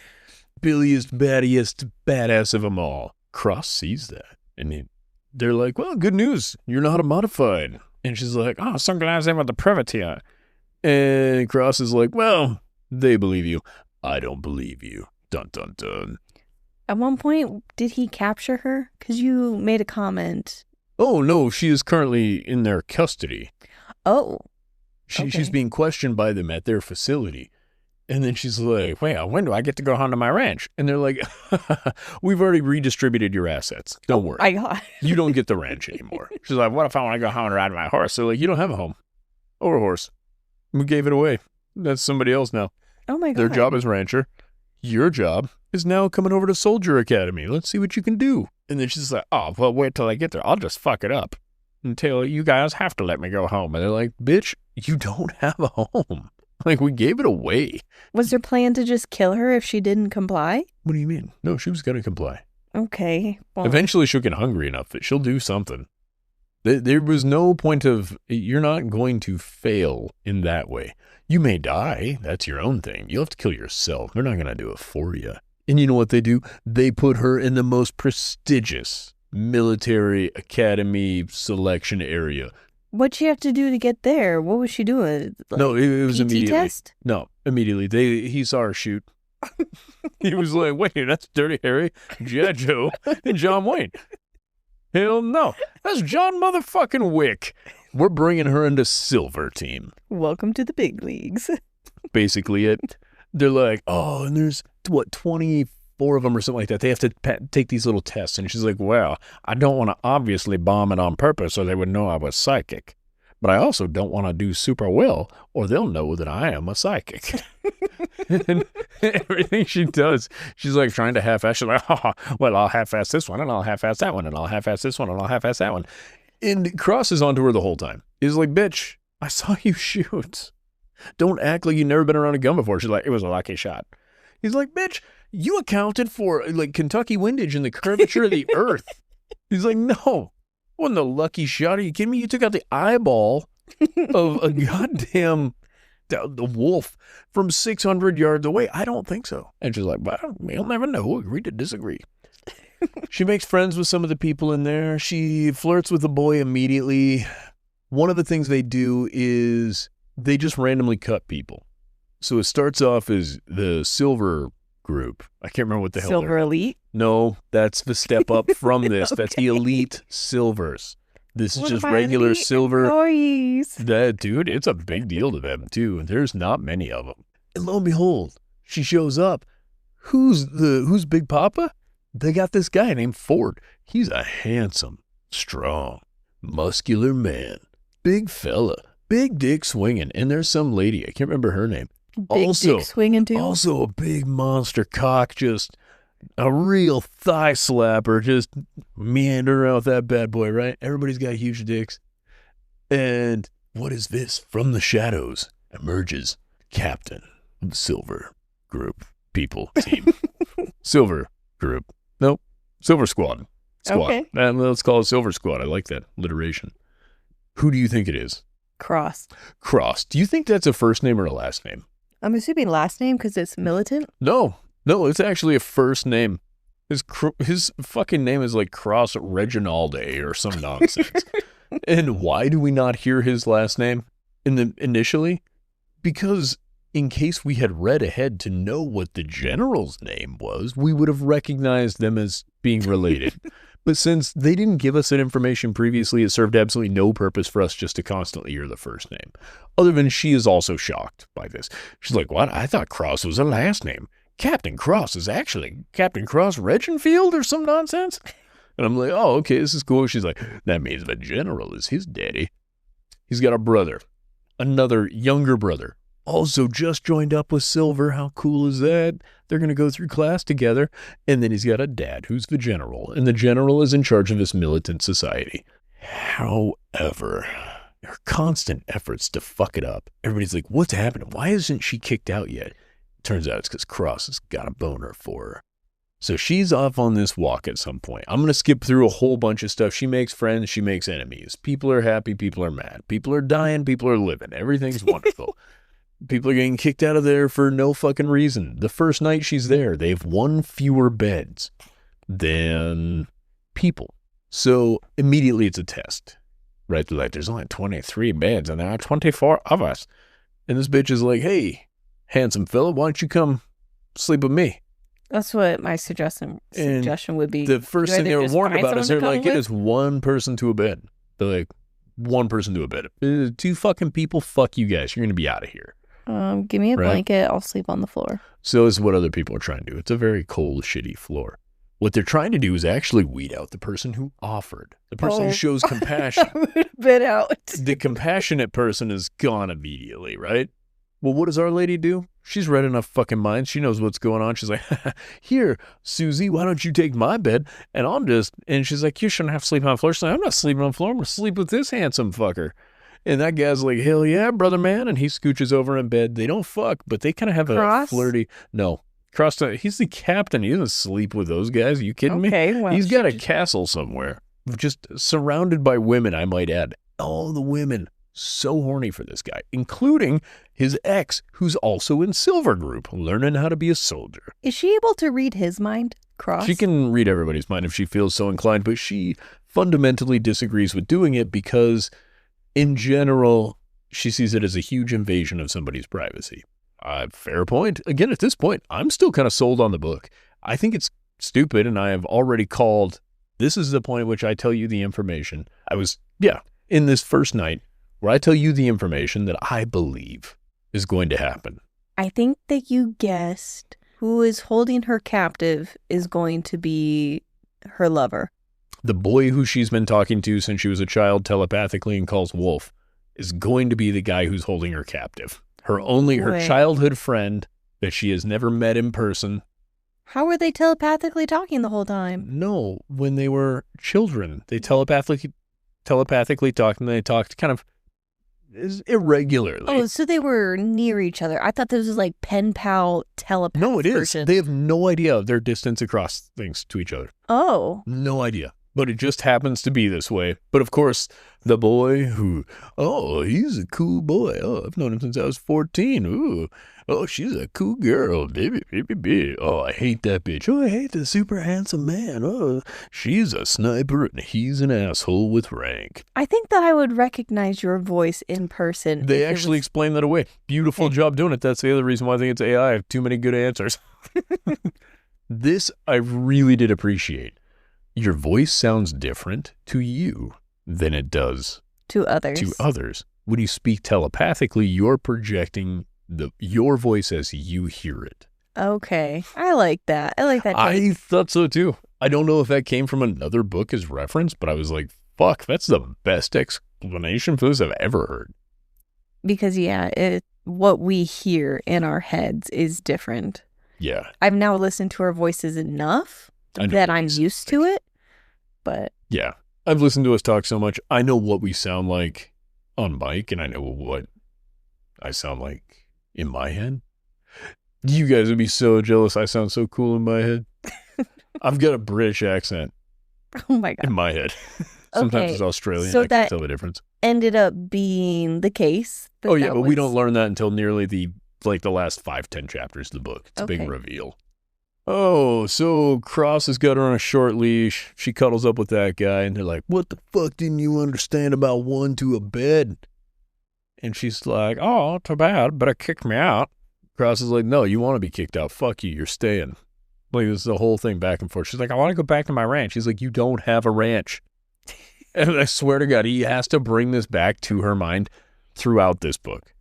Billiest, battiest, badass of them all. Cross sees that, and they're like, well, good news. You're not a modified. And she's like, oh, some guys in with the privateer. And Cross is like, well, they believe you. I don't believe you. Dun, dun, dun. At one point, did he capture her? Because you made a comment. Oh, no, she is currently in their custody. Oh. She's being questioned by them at their facility. And then she's like, well, when do I get to go home to my ranch? And they're like, we've already redistributed your assets. Don't worry. My God. You don't get the ranch anymore. She's like, what if I want to go home and ride my horse? They're like, you don't have a home or a horse. We gave it away. That's somebody else now. Oh, my God. Their job is rancher. Your job is now coming over to Soldier Academy. Let's see what you can do. And then she's like, oh, well, wait till I get there. I'll just fuck it up until you guys have to let me go home. And they're like, bitch, you don't have a home. Like, we gave it away. Was their plan to just kill her if she didn't comply? What do you mean? No, she was going to comply. Okay. Well, eventually she'll get hungry enough that she'll do something. There was no point of, you're not going to fail in that way. You may die. That's your own thing. You'll have to kill yourself. They're not going to do it for you. And you know what they do? They put her in the most prestigious military academy selection area. What'd she have to do to get there? What was she doing? Like, no, it was PT immediately. Test? No, immediately. He saw her shoot. He was like, wait, that's Dirty Harry, G.I. Joe, and John Wayne. Hell no. That's John motherfucking Wick. We're bringing her into Silver Team. Welcome to the big leagues. Basically it. They're like, oh, and there's, 24 of them or something like that. They have to take these little tests. And she's like, well, I don't want to obviously bomb it on purpose so they would know I was psychic. but I also don't want to do super well, or they'll know that I am a psychic. And everything she does, she's like trying to half-ass. She's like, oh, well, I'll half-ass this one, and I'll half-ass that one, and I'll half-ass this one, and I'll half-ass that one. And Cross is onto her the whole time. He's like, bitch, I saw you shoot. Don't act like you've never been around a gun before. She's like, it was a lucky shot. He's like, bitch, you accounted for like Kentucky windage and the curvature of the earth. He's like, no, wasn't a lucky shot. Are you kidding me? You took out the eyeball of a goddamn the wolf from 600 yards away. I don't think so. And she's like, well, we'll never know. Agree to disagree. She makes friends with some of the people in there. She flirts with the boy immediately. One of the things they do is they just randomly cut people. So it starts off as the silver group. I can't remember what the hell Silver Elite? No, that's the step up from this. Okay. That's the elite silvers. This What is just about regular elite silver. employees? That dude, it's a big deal to them too. And there's not many of them. And lo and behold, she shows up. Who's Big Papa? They got this guy named Ford. He's a handsome, strong, muscular man. Big fella. Big dick swinging. And there's some lady. I can't remember her name. Big dick swinging too. Also a big monster cock. Just a real thigh slapper. Just meander around with that bad boy, right? Everybody's got huge dicks. And what is this? From the shadows emerges Captain of the Silver Group people team. Silver Group. Nope. Silver Squad. Okay. Let's call it Silver Squad. I like that alliteration. Who do you think it is? Cross. Cross. Do you think that's a first name or a last name? I'm assuming last name because it's militant. No, it's actually a first name. His fucking name is like Cross Reginalde or some nonsense. And why do we not hear his last name initially? Because in case we had read ahead to know what the general's name was, we would have recognized them as being related. But since they didn't give us that information previously, it served absolutely no purpose for us just to constantly hear the first name. Other than she is also shocked by this. She's like, what? I thought Cross was a last name. Captain Cross is actually Captain Cross Regenfield or some nonsense? And I'm like, oh, okay, this is cool. She's like, that means the general is his daddy. He's got a brother, another younger brother, also just joined up with Silver. How cool is that? They're going to go through class together. And then he's got a dad who's the general. And the general is in charge of this militant society. However, her constant efforts to fuck it up. Everybody's like, what's happening? Why isn't she kicked out yet? Turns out it's because Cross has got a boner for her. So she's off on this walk at some point. I'm going to skip through a whole bunch of stuff. She makes friends. She makes enemies. People are happy. People are mad. People are dying. People are living. Everything's wonderful. People are getting kicked out of there for no fucking reason. The first night she's there, they have one fewer beds than people. So immediately it's a test, right? They're like, there's only 23 beds and there are 24 of us. And this bitch is like, hey, handsome fella, why don't you come sleep with me? That's what my suggestion would be. The first thing they were warned about is they're like, it is is one person to a bed. They're like, one person to a bed. Two fucking people, fuck you guys. You're going to be out of here. Give me a blanket. I'll sleep on the floor. So this is what other people are trying to do. It's a very cold, shitty floor. What they're trying to do is actually weed out the person who offered. The person who shows compassion. I would have been out. The compassionate person is gone immediately, right? Well, what does Our Lady do? She's read enough fucking minds. She knows what's going on. She's like, here, Susie, why don't you take my bed? And she's like, you shouldn't have to sleep on the floor. She's like, I'm not sleeping on the floor. I'm going to sleep with this handsome fucker. And that guy's like, hell yeah, brother man. And he scooches over in bed. They don't fuck, but they kind of have a flirty. No. Cross. He's the captain. He doesn't sleep with those guys. Are you kidding me? Well, he's got a castle somewhere. Just surrounded by women, I might add. All the women so horny for this guy, including his ex, who's also in Silver Group, learning how to be a soldier. Is she able to read his mind, Cross? She can read everybody's mind if she feels so inclined, but she fundamentally disagrees with doing it because in general, she sees it as a huge invasion of somebody's privacy. Fair point. Again, at this point, I'm still kind of sold on the book. I think it's stupid, and I have already called. This is the point at which I tell you the information. In this first night, where I tell you the information that I believe is going to happen. I think that you guessed who is holding her captive is going to be her lover. The boy who she's been talking to since she was a child telepathically and calls Wolf. is going to be the guy who's holding her captive. Her Wait. childhood friend that she has never met in person. How were they telepathically talking the whole time? No, when they were children, they telepathically talked, and they talked kind of irregularly. Oh, so they were near each other. I thought this was like pen pal telepath. No, it is. version. They have no idea of their distance across things to each other. Oh. No idea. But it just happens to be this way. But of course, the boy who, he's a cool boy. Oh, I've known him since I was 14. Ooh. Oh, she's a cool girl. Baby. Oh, I hate that bitch. Oh, I hate the super handsome man. Oh, she's a sniper and he's an asshole with rank. I think that I would recognize your voice in person. They actually explain that away. Beautiful job doing it. That's the other reason why I think it's AI. I have too many good answers. This I really did appreciate. Your voice sounds different to you than it does to others. When you speak telepathically, you're projecting your voice as you hear it. Okay. I like that. I thought so too. I don't know if that came from another book as reference, but I was like, fuck, that's the best explanation for this I've ever heard. Because, what we hear in our heads is different. Yeah. I've now listened to our voices enough that I'm used to it, but... Yeah. I've listened to us talk so much. I know what we sound like on mic, and I know what I sound like in my head. You guys would be so jealous. I sound so cool in my head. I've got a British accent. Oh my God. In my head. Sometimes it's Australian. So I can't tell the difference. Ended up being the case. But we don't learn that until nearly the last 5-10 chapters of the book. It's a big reveal. Oh, so Cross has got her on a short leash. She cuddles up with that guy, and they're like, what the fuck didn't you understand about one to a bed? And she's like, oh, too bad, better kick me out. Cross is like, no, you want to be kicked out. Fuck you, you're staying. Like, this is the whole thing back and forth. She's like, I want to go back to my ranch. He's like, you don't have a ranch. And I swear to God, he has to bring this back to her mind throughout this book.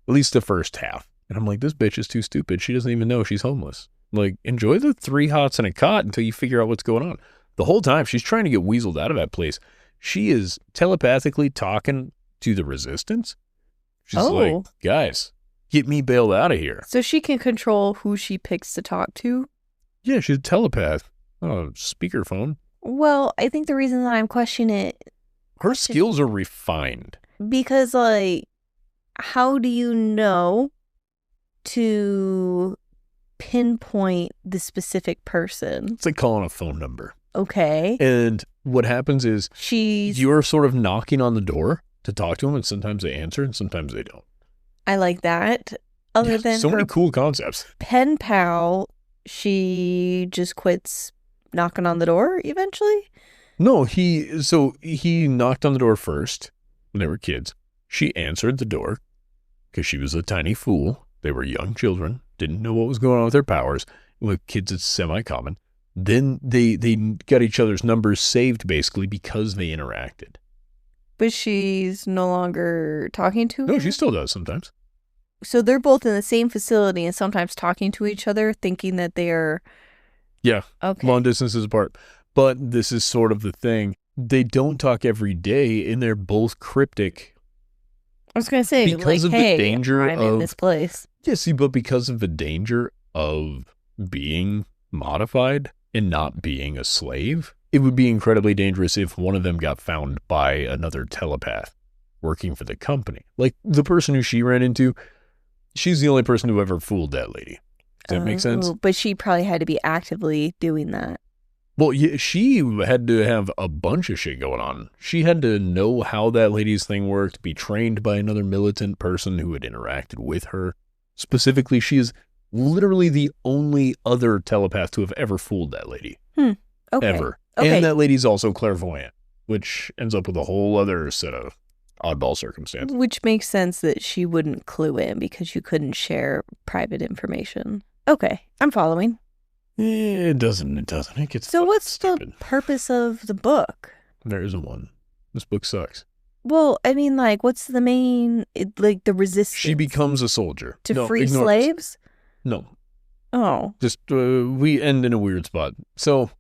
At least the first half. And I'm like, this bitch is too stupid. She doesn't even know she's homeless. Like, enjoy the 3 hots and a cot until you figure out what's going on. The whole time, she's trying to get weaseled out of that place. She is telepathically talking to the resistance. She's like, guys, get me bailed out of here. So she can control who she picks to talk to? Yeah, she's a telepath. Oh, speakerphone. Well, I think the reason that I'm questioning it... Her skills are refined. Because, how do you know to pinpoint the specific person? It's like calling a phone number. Okay. And what happens is you're sort of knocking on the door to talk to them, and sometimes they answer and sometimes they don't. I like that. Other than so many cool concepts. Pen pal, she just quits knocking on the door eventually? No, he knocked on the door first when they were kids. She answered the door because she was a tiny fool. They were young children, didn't know what was going on with their powers. With kids, it's semi-common. Then they got each other's numbers saved basically because they interacted. But she's no longer talking to him? No, she still does sometimes. So they're both in the same facility and sometimes talking to each other, thinking that they're... Yeah, okay. Long distances apart. But this is sort of the thing. They don't talk every day, and they're both cryptic. I was going to say, because of the danger I'm in this place. Yeah, see, but because of the danger of being modified and not being a slave, it would be incredibly dangerous if one of them got found by another telepath working for the company. Like the person who she ran into, she's the only person who ever fooled that lady. Does that make sense? But she probably had to be actively doing that. Well, yeah, she had to have a bunch of shit going on. She had to know how that lady's thing worked, be trained by another militant person who had interacted with her. Specifically, she is literally the only other telepath to have ever fooled that lady. Okay. Ever. Okay. And that lady's also clairvoyant, which ends up with a whole other set of oddball circumstances. Which makes sense that she wouldn't clue in because you couldn't share private information. Okay, I'm following. It doesn't. It gets so what's stupid. The purpose of the book? There isn't one. This book sucks. Well, I mean, what's the main, the resistance? She becomes a soldier. To free slaves? No. Oh. Just, we end in a weird spot. So,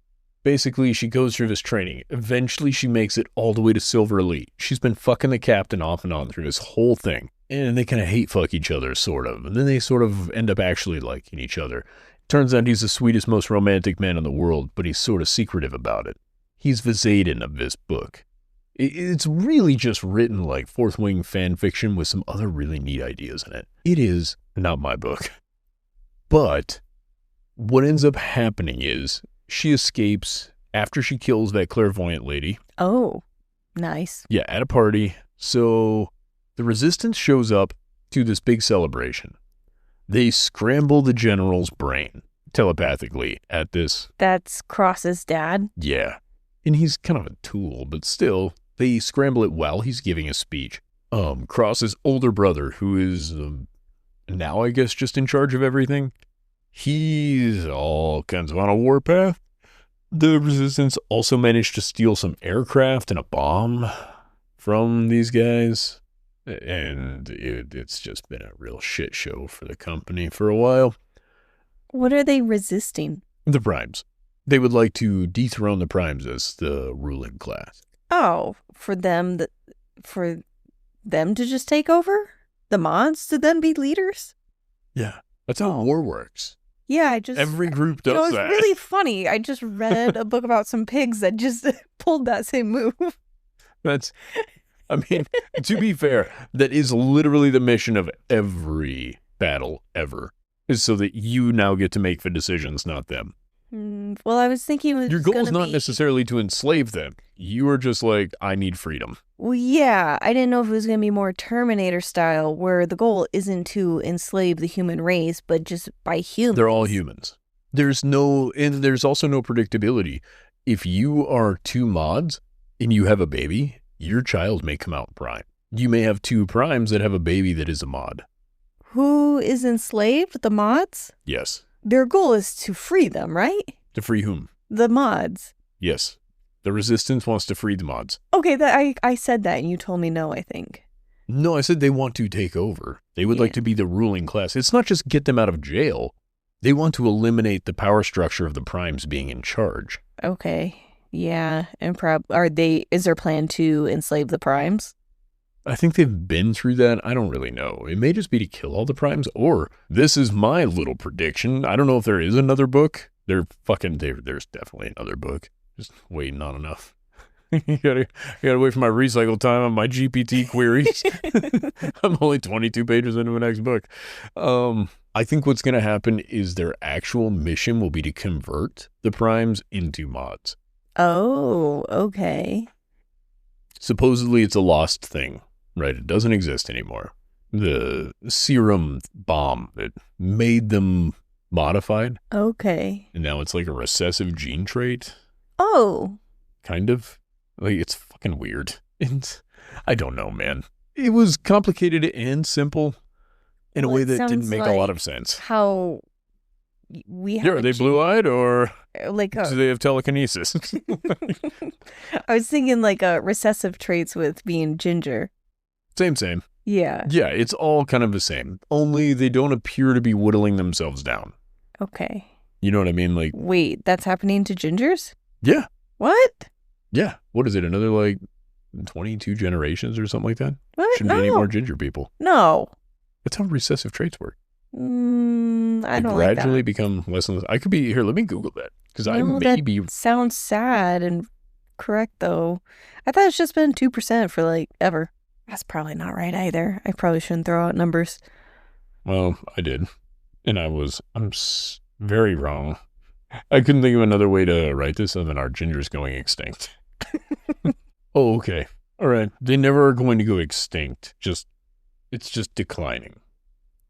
Basically, she goes through this training. Eventually, she makes it all the way to Silver Elite. She's been fucking the captain off and on through this whole thing. And they kind of hate fuck each other, sort of. And then they sort of end up actually liking each other. Turns out he's the sweetest, most romantic man in the world, but he's sort of secretive about it. He's Visaden of this book. It's really just written like Fourth Wing fan fiction with some other really neat ideas in it. It is not my book. But what ends up happening is she escapes after she kills that clairvoyant lady. Oh, nice. Yeah, at a party. So the resistance shows up to this big celebration. They scramble the general's brain telepathically at this. That's Cross's dad? Yeah. And he's kind of a tool, but still, they scramble it while he's giving a speech. Cross's older brother, who is now, I guess, just in charge of everything, he's all kinds of on a warpath. The resistance also managed to steal some aircraft and a bomb from these guys. And it's just been a real shit show for the company for a while. What are they resisting? The Primes. They would like to dethrone the Primes as the ruling class. Oh, for them to just take over? The mods to then be leaders? Yeah. That's how war works. Yeah, every group does that. It's really funny. I just read a book about some pigs that just pulled that same move. To be fair, that is literally the mission of every battle ever, is so that you now get to make the decisions, not them. Well, I was thinking your goal is not necessarily to enslave them. You are just like, I need freedom. Well, yeah, I didn't know if it was going to be more Terminator style, where the goal isn't to enslave the human race, but just by humans. They're all humans. There's also no predictability. If you are two mods and you have a baby, your child may come out prime. You may have two primes that have a baby that is a mod. Who is enslaved? The mods? Yes. Their goal is to free them, right? To free whom? The mods. Yes. The resistance wants to free the mods. Okay, I said that and you told me no, I think. No, I said they want to take over. They would like to be the ruling class. It's not just get them out of jail. They want to eliminate the power structure of the primes being in charge. Okay. Yeah. And is their plan to enslave the primes? I think they've been through that. I don't really know. It may just be to kill all the primes, or this is my little prediction. I don't know if there is another book. There's definitely another book. Just waiting on enough. you gotta wait for my recycle time on my GPT queries. I'm only 22 pages into the next book. I think what's going to happen is their actual mission will be to convert the primes into mods. Oh, okay. Supposedly it's a lost thing, right? It doesn't exist anymore. The serum bomb that made them modified. Okay. And now it's like a recessive gene trait. Oh. Kind of. Like, it's fucking weird. And I don't know, man. It was complicated and simple in a way that didn't make a lot of sense. How we have are they blue-eyed or do they have telekinesis? I was thinking like recessive traits with being ginger. Same. Yeah. Yeah, it's all kind of the same. Only they don't appear to be whittling themselves down. Okay. You know what I mean? Like, wait, that's happening to gingers? Yeah. What? Yeah. What is it? Another like 22 generations or something like that? What? Shouldn't be any more ginger people. No. That's how recessive traits work. I don't like that. Gradually become less and less. I could be here. Let me Google that because I may be. Sounds sad and correct though. I thought it's just been 2% for like ever. That's probably not right either. I probably shouldn't throw out numbers. Well, I did, and I'm very wrong. I couldn't think of another way to write this other than our ginger's going extinct. Oh, okay. All right. They never are going to go extinct. It's just declining.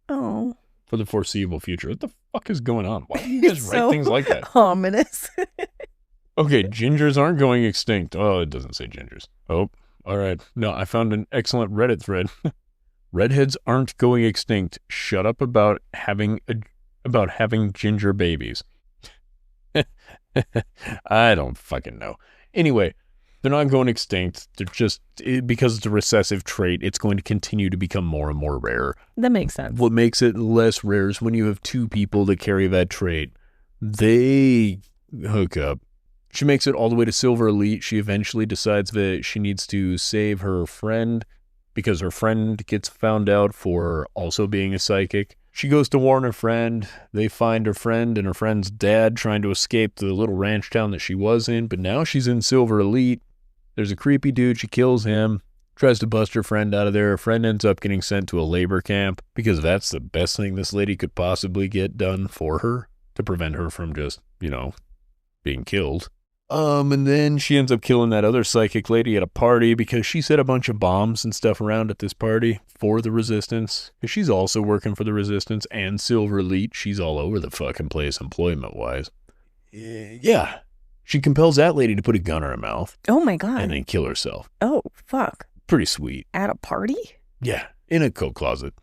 Oh. For the foreseeable future. What the fuck is going on? Why do you guys write things like that? Ominous. Okay, gingers aren't going extinct. Oh, it doesn't say gingers. Oh, all right. No, I found an excellent Reddit thread. Redheads aren't going extinct. Shut up about having ginger babies. I don't fucking know. Anyway, they're not going extinct. They're just, because it's a recessive trait, it's going to continue to become more and more rare. That makes sense. What makes it less rare is when you have two people that carry that trait. They hook up, She makes it all the way to Silver Elite. She eventually decides that she needs to save her friend because her friend gets found out for also being a psychic. She goes to warn her friend. They find her friend and her friend's dad trying to escape the little ranch town that she was in, but now she's in Silver Elite. There's a creepy dude. She kills him, tries to bust her friend out of there. Her friend ends up getting sent to a labor camp because that's the best thing this lady could possibly get done for her to prevent her from just, being killed. And then she ends up killing that other psychic lady at a party because she set a bunch of bombs and stuff around at this party for the Resistance. Because she's also working for the Resistance and Silver Elite. She's all over the fucking place employment-wise. Yeah. She compels that lady to put a gun in her mouth. Oh my God. And then kill herself. Oh, fuck. Pretty sweet. At a party? Yeah. In a coat closet.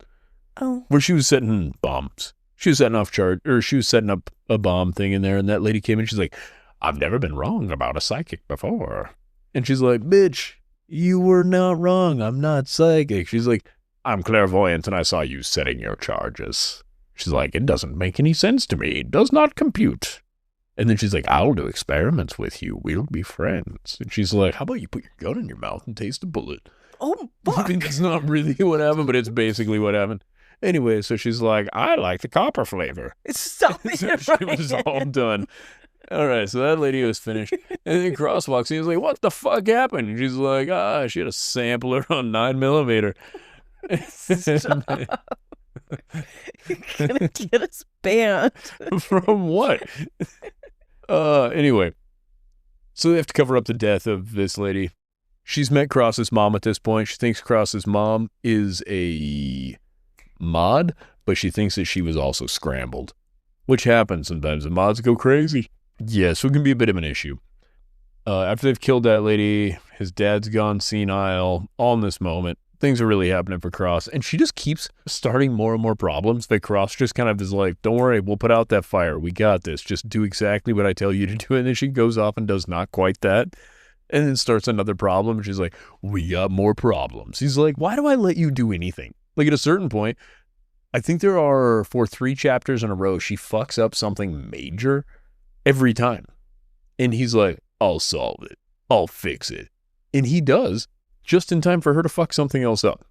Oh. Where she was setting bombs. She was setting up a bomb thing in there, and that lady came in, she's like, I've never been wrong about a psychic before. And she's like, bitch, you were not wrong. I'm not psychic. She's like, I'm clairvoyant and I saw you setting your charges. She's like, it doesn't make any sense to me. It does not compute. And then she's like, I'll do experiments with you. We'll be friends. And she's like, how about you put your gun in your mouth and taste a bullet? Oh, fuck. I mean, that's not really what happened, but it's basically what happened. Anyway, so she's like, I like the copper flavor. Stop it. So she was all done. All right, so that lady was finished. And then Cross walks in. He's like, what the fuck happened? And she's like, she had a sampler on 9mm. You're going to get us banned. From what? Anyway, so they have to cover up the death of this lady. She's met Cross's mom at this point. She thinks Cross's mom is a mod, but she thinks that she was also scrambled, which happens sometimes. The mods go crazy. Yeah, so it can be a bit of an issue. After they've killed that lady, his dad's gone senile. All in this moment, things are really happening for Cross, and she just keeps starting more and more problems. That Cross just kind of is like, don't worry, we'll put out that fire. We got this. Just do exactly what I tell you to do. And then she goes off and does not quite that. And then starts another problem. And she's like, we got more problems. He's like, why do I let you do anything? Like at a certain point, I think there are, for 3 chapters in a row, she fucks up something major every time. And he's like, I'll solve it. I'll fix it. And he does, just in time for her to fuck something else up.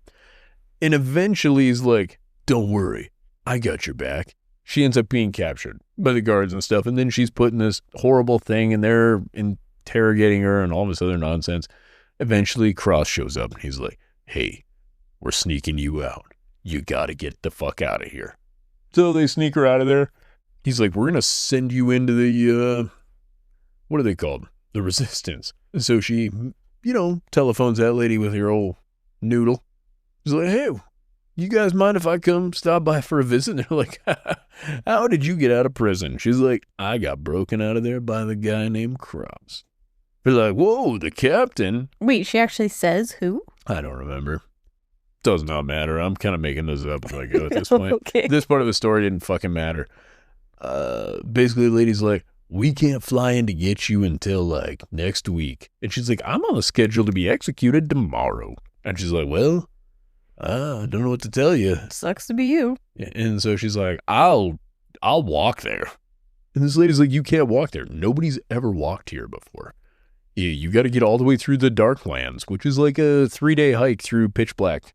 And eventually he's like, don't worry, I got your back. She ends up being captured by the guards and stuff. And then she's put in this horrible thing and they're interrogating her and all this other nonsense. Eventually Cross shows up and he's like, hey, we're sneaking you out. You got to get the fuck out of here. So they sneak her out of there. He's like, we're going to send you into the, what are they called? The Resistance. And so she, telephones that lady with her old noodle. She's like, hey, you guys mind if I come stop by for a visit? And they're like, how did you get out of prison? She's like, I got broken out of there by the guy named Cross. They're like, whoa, the captain. Wait, she actually says who? I don't remember. Does not matter. I'm kind of making this up as I go at this point. Okay. This part of the story didn't fucking matter. Basically, the lady's like, we can't fly in to get you until, next week. And she's like, I'm on a schedule to be executed tomorrow. And she's like, well, I don't know what to tell you. Sucks to be you. And so she's like, I'll walk there. And this lady's like, you can't walk there. Nobody's ever walked here before. You got to get all the way through the Darklands, which is like a 3-day hike through pitch black.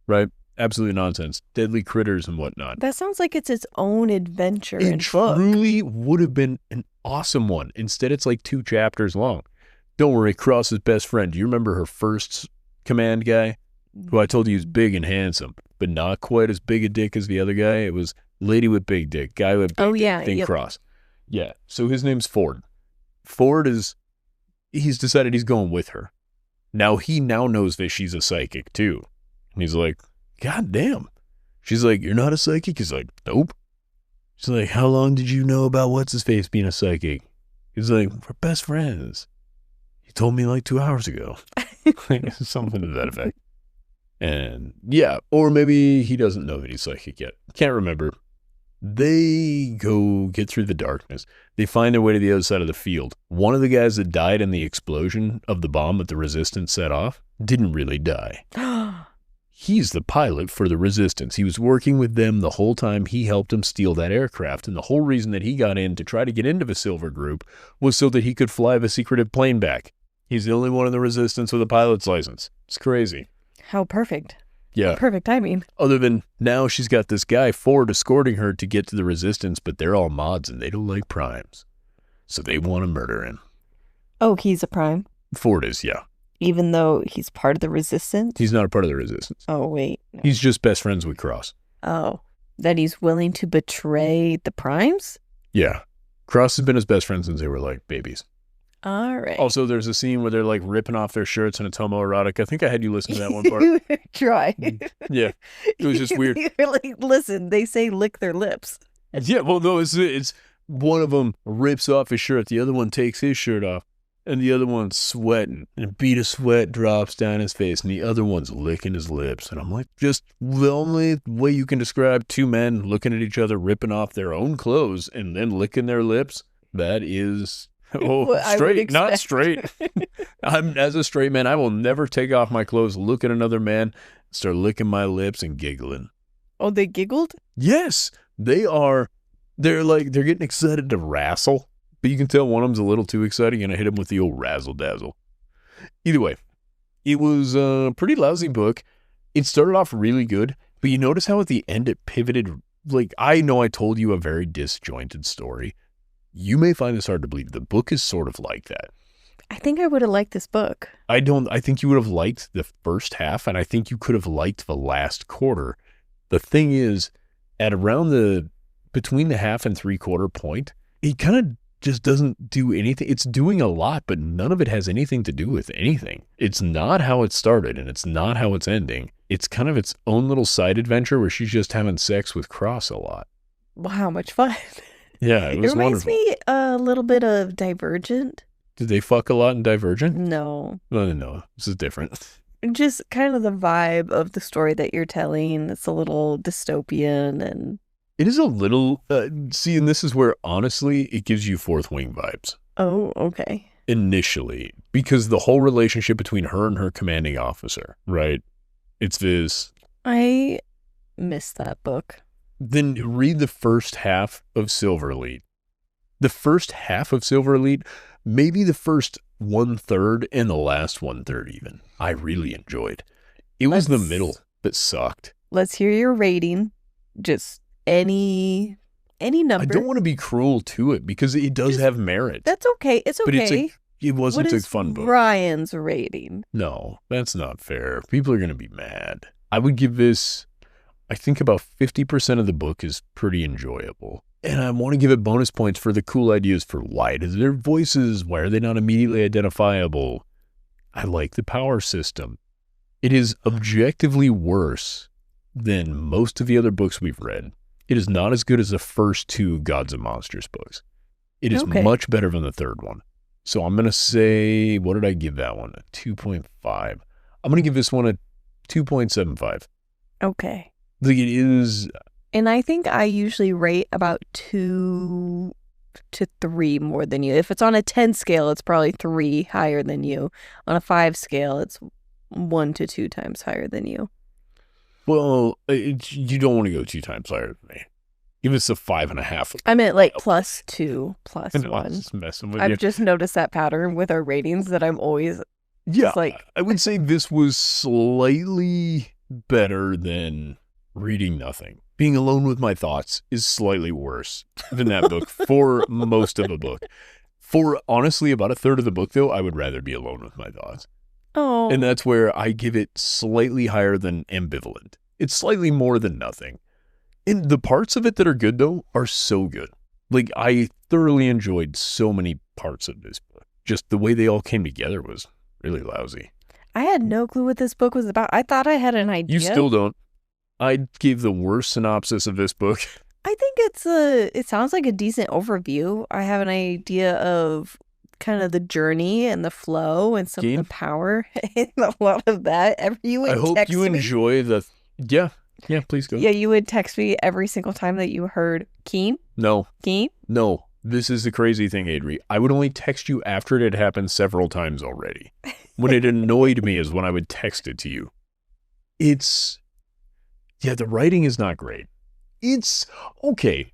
Right? Absolute nonsense. Deadly critters and whatnot. That sounds like it's its own adventure and It book. truly would have been an awesome one. Instead, it's like 2 chapters long. Don't worry, Cross's best friend. Do you remember her first command guy? Who I told you was big and handsome, but not quite as big a dick as the other guy. It was lady with big dick, guy with big dick, thing Cross. Yeah, so his name's Ford. Ford he's decided he's going with her. He now knows that she's a psychic too. And he's like, God damn. She's like, you're not a psychic? He's like, nope. She's like, how long did you know about what's-his-face being a psychic? He's like, we're best friends. He told me like 2 hours ago. Something to that effect. And yeah, or maybe he doesn't know that he's psychic yet. Can't remember. They go get through the darkness. They find their way to the other side of the field. One of the guys that died in the explosion of the bomb that the Resistance set off didn't really die. He's the pilot for the Resistance. He was working with them the whole time. He helped them steal that aircraft. And the whole reason that he got in to try to get into the Silver Group was so that he could fly the secretive plane back. He's the only one in the Resistance with a pilot's license. It's crazy. How perfect. Yeah. Perfect timing. Other than now she's got this guy, Ford, escorting her to get to the Resistance, but they're all mods and they don't like primes. So they want to murder him. Oh, he's a prime? Ford is, yeah. Even though he's part of the Resistance? He's not a part of the Resistance. Oh, wait. No. He's just best friends with Cross. Oh, that he's willing to betray the primes? Yeah. Cross has been his best friend since they were like babies. All right. Also, there's a scene where they're like ripping off their shirts and it's homoerotic. I think I had you listen to that one part. Try. Yeah. It was just weird. Like, listen, they say lick their lips. Yeah, well, no, it's one of them rips off his shirt, the other one takes his shirt off, and the other one's sweating, and a bead of sweat drops down his face, and the other one's licking his lips. And I'm like, just the only way you can describe two men looking at each other, ripping off their own clothes, and then licking their lips, that is... Oh, straight, not straight. As a straight man, I will never take off my clothes, look at another man, start licking my lips and giggling. Oh, they giggled? Yes, they're getting excited to wrestle, but you can tell one of them's a little too excited, and I hit him with the old razzle dazzle. Either way, it was a pretty lousy book. It started off really good, but you notice how at the end it pivoted. Like, I know I told you a very disjointed story. You may find this hard to believe. The book is sort of like that. I think I would have liked this book. I think you would have liked the first half, and I think you could have liked the last quarter. The thing is, at around between the half and 3/4 point, it kind of just doesn't do anything. It's doing a lot, but none of it has anything to do with anything. It's not how it started, and it's not how it's ending. It's kind of its own little side adventure where she's just having sex with Cross a lot. Wow, how much fun. Yeah, it was reminds wonderful. me a little bit of Divergent. Did they fuck a lot in Divergent? No. No, this is different. Just kind of the vibe of the story that you're telling. It's a little dystopian and... It is a little... see, and this is where, honestly, it gives you Fourth Wing vibes. Oh, okay. Initially. Because the whole relationship between her and her commanding officer, right? It's this... I missed that book. Then read the first half of Silver Elite. The first half of Silver Elite, maybe the first 1/3 and the last 1/3 even, I really enjoyed. It was the middle that sucked. Let's hear your rating. Just any number. I don't want to be cruel to it because it does have merit. That's okay. It's okay. But it wasn't a fun book. Ryan's rating? No, that's not fair. People are going to be mad. I would give this... I think about 50% of the book is pretty enjoyable. And I want to give it bonus points for the cool ideas for why it is their voices. Why are they not immediately identifiable? I like the power system. It is objectively worse than most of the other books we've read. It is not as good as the first two Gods and Monsters books. It is much better than the third one. So I'm going to say, what did I give that one? A 2.5. I'm going to give this one a 2.75. Okay. Like it is. And I think I usually rate about 2 to 3 more than you. If it's on a 10 scale, it's probably 3 higher than you. On a 5 scale, it's 1 to 2 times higher than you. Well, you don't want to go 2 times higher than me. Give us a 5.5. I meant like +2, +1. I'm just messing with you. I've just noticed that pattern with our ratings that I'm always like... I would say this was slightly better than reading nothing. Being alone with my thoughts is slightly worse than that book for most of the book. For honestly about a third of the book, though, I would rather be alone with my thoughts. Oh. And that's where I give it slightly higher than ambivalent. It's slightly more than nothing. And the parts of it that are good, though, are so good. Like, I thoroughly enjoyed so many parts of this book. Just the way they all came together was really lousy. I had no clue what this book was about. I thought I had an idea. You still don't. I gave the worst synopsis of this book. I think it sounds like a decent overview. I have an idea of kind of the journey and the flow and some of the power and a lot of that. I hope you enjoy the... Yeah, please go. Yeah, you would text me every single time that you heard Keen? No. Keen? No. This is the crazy thing, Adri. I would only text you after it had happened several times already. When it annoyed me is when I would text it to you. the writing is not great. It's okay.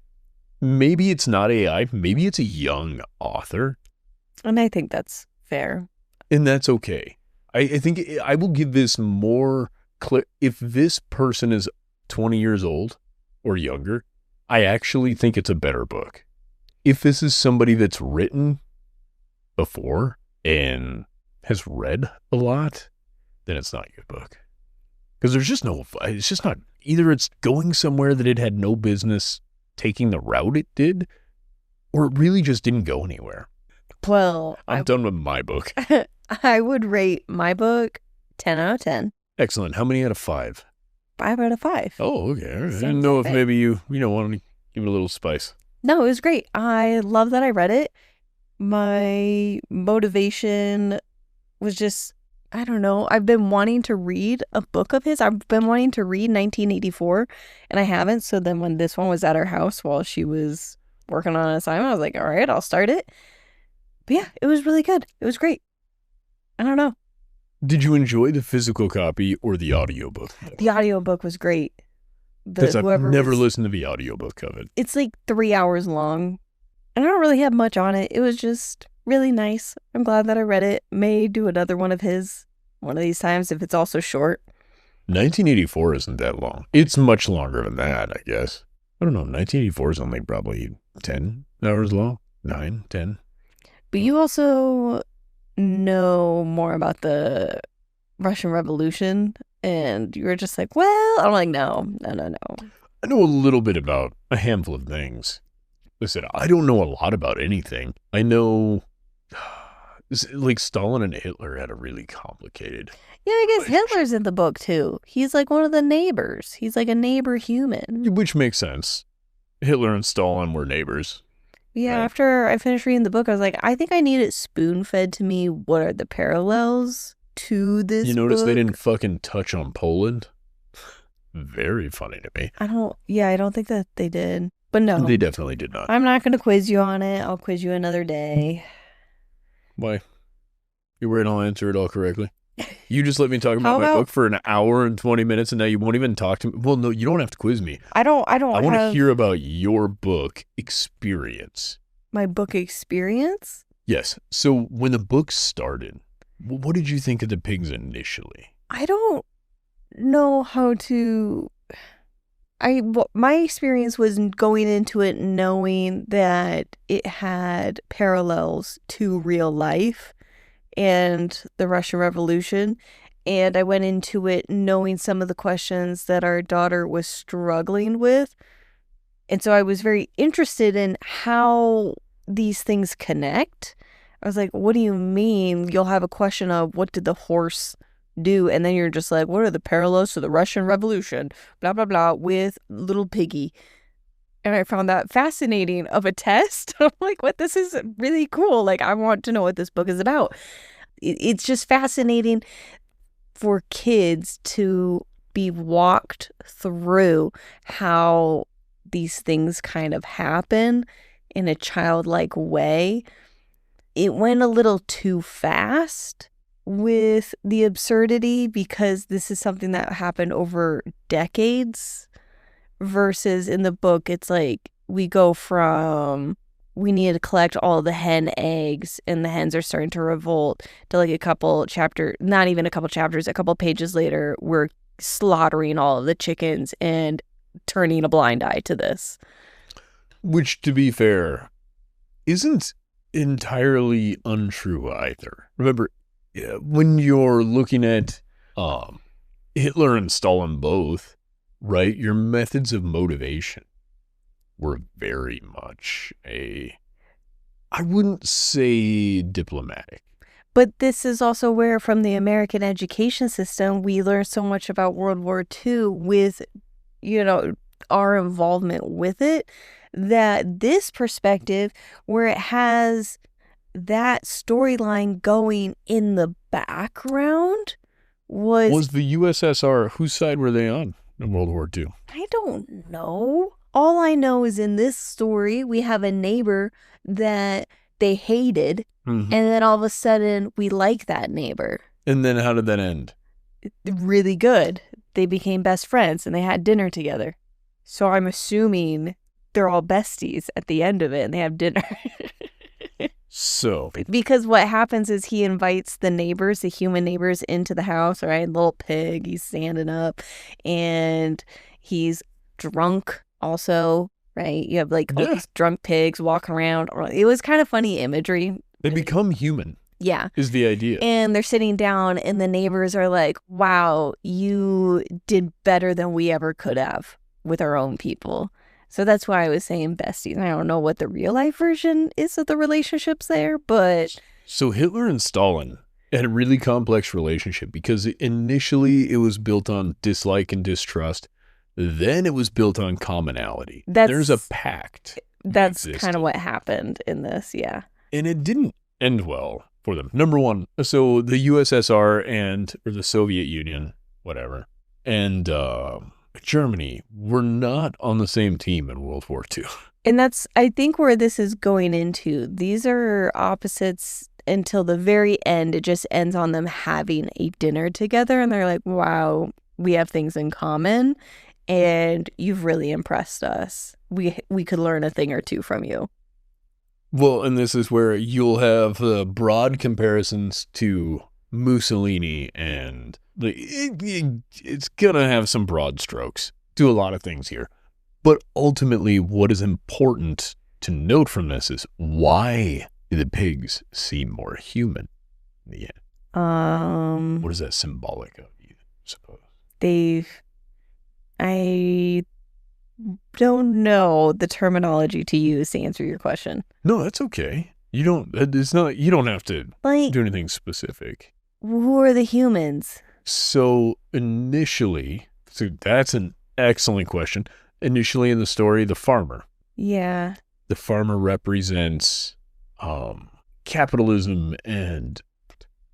Maybe it's not AI. Maybe it's a young author. And I think that's fair. And that's okay. I think I will give this more if this person is 20 years old or younger, I actually think it's a better book. If this is somebody that's written before and has read a lot, then it's not a good book. Because it's just not, either it's going somewhere that it had no business taking the route it did, or it really just didn't go anywhere. Well, I'm done with my book. I would rate my book 10 out of 10. Excellent. How many out of 5? 5 out of 5. Oh, okay. I didn't know if maybe you want to give it a little spice. No, it was great. I love that I read it. My motivation was just, I don't know. I've been wanting to read a book of his. I've been wanting to read 1984, and I haven't. So then when this one was at our house while she was working on an assignment, I was like, all right, I'll start it. But yeah, it was really good. It was great. I don't know. Did you enjoy the physical copy or the audiobook? The audiobook was great. Because I've never listened to the audiobook of it. It's like 3 hours long. And I don't really have much on it. It was just really nice. I'm glad that I read it. May do another one of his one of these times if it's also short. 1984 isn't that long. It's much longer than that, I guess. I don't know. 1984 is only probably 10 hours long. 9, 10. But you also know more about the Russian Revolution, and you were just like, well, I'm like, no. I know a little bit about a handful of things. Listen, I don't know a lot about anything. I know, like, Stalin and Hitler had a really complicated... Yeah, I guess Hitler's in the book, too. He's like one of the neighbors. He's like a neighbor human. Which makes sense. Hitler and Stalin were neighbors. Yeah, right. After I finished reading the book, I was like, I think I need it spoon-fed to me. What are the parallels to this You notice book? They didn't fucking touch on Poland? Very funny to me. I don't think that they did. But no. They definitely did not. I'm not going to quiz you on it. I'll quiz you another day. Why? You were I'll answer it all correctly. You just let me talk about my book for an hour and 20 minutes, and now you won't even talk to me. Well, no, you don't have to quiz me. I want to hear about your book experience. My book experience? Yes. So when the book started, what did you think of the pigs initially? I don't know how to... my experience was going into it knowing that it had parallels to real life and the Russian Revolution. And I went into it knowing some of the questions that our daughter was struggling with. And so I was very interested in how these things connect. I was like, what do you mean? You'll have a question of what did the horse do? And then you're just like, what are the parallels to the Russian Revolution? Blah, blah, blah, with little piggy. And I found that fascinating of a test. I'm like, what? This is really cool. Like, I want to know what this book is about. It's just fascinating for kids to be walked through how these things kind of happen in a childlike way. It went a little too fast with the absurdity because this is something that happened over decades. Versus in the book, it's like we go from we need to collect all the hen eggs and the hens are starting to revolt to like a couple pages later, we're slaughtering all of the chickens and turning a blind eye to this. Which, to be fair, isn't entirely untrue either. Remember, when you're looking at Hitler and Stalin both, right, your methods of motivation were very much I wouldn't say diplomatic. But this is also where, from the American education system, we learn so much about World War II with, our involvement with it, that this perspective, where it has that storyline going in the background, was the USSR, whose side were they on in World War II? I don't know. All I know is in this story, we have a neighbor that they hated, and then all of a sudden, we like that neighbor. And then how did that end? Really good. they became best friends and they had dinner together. So I'm assuming they're all besties at the end of it and they have dinner. So, because what happens is he invites the neighbors, the human neighbors, into the house, right? Little pig, he's standing up and he's drunk also, right? You have like all these drunk pigs walking around. It was kind of funny imagery. They become human. Yeah. Is the idea. And they're sitting down and the neighbors are like, wow, you did better than we ever could have with our own people. So that's why I was saying besties. I don't know what the real life version is of the relationships there, but... So Hitler and Stalin had a really complex relationship because initially it was built on dislike and distrust. Then it was built on commonality. There's a pact. That's kind of what happened in this, yeah. And it didn't end well for them. Number one, so the USSR or the Soviet Union, whatever, and Germany were not on the same team in World War II. And that's, I think, where this is going into. These are opposites until the very end. It just ends on them having a dinner together. And they're like, wow, we have things in common. And you've really impressed us. We could learn a thing or two from you. Well, and this is where you'll have broad comparisons to Mussolini and... It's going to have some broad strokes. Do a lot of things here. But ultimately, what is important to note from this is why do the pigs seem more human in the end? What is that symbolic of, you suppose? I don't know the terminology to use to answer your question. No, that's okay. You don't have to do anything specific. Who are the humans? So initially, that's an excellent question. Initially in the story, the farmer. Yeah. The farmer represents capitalism and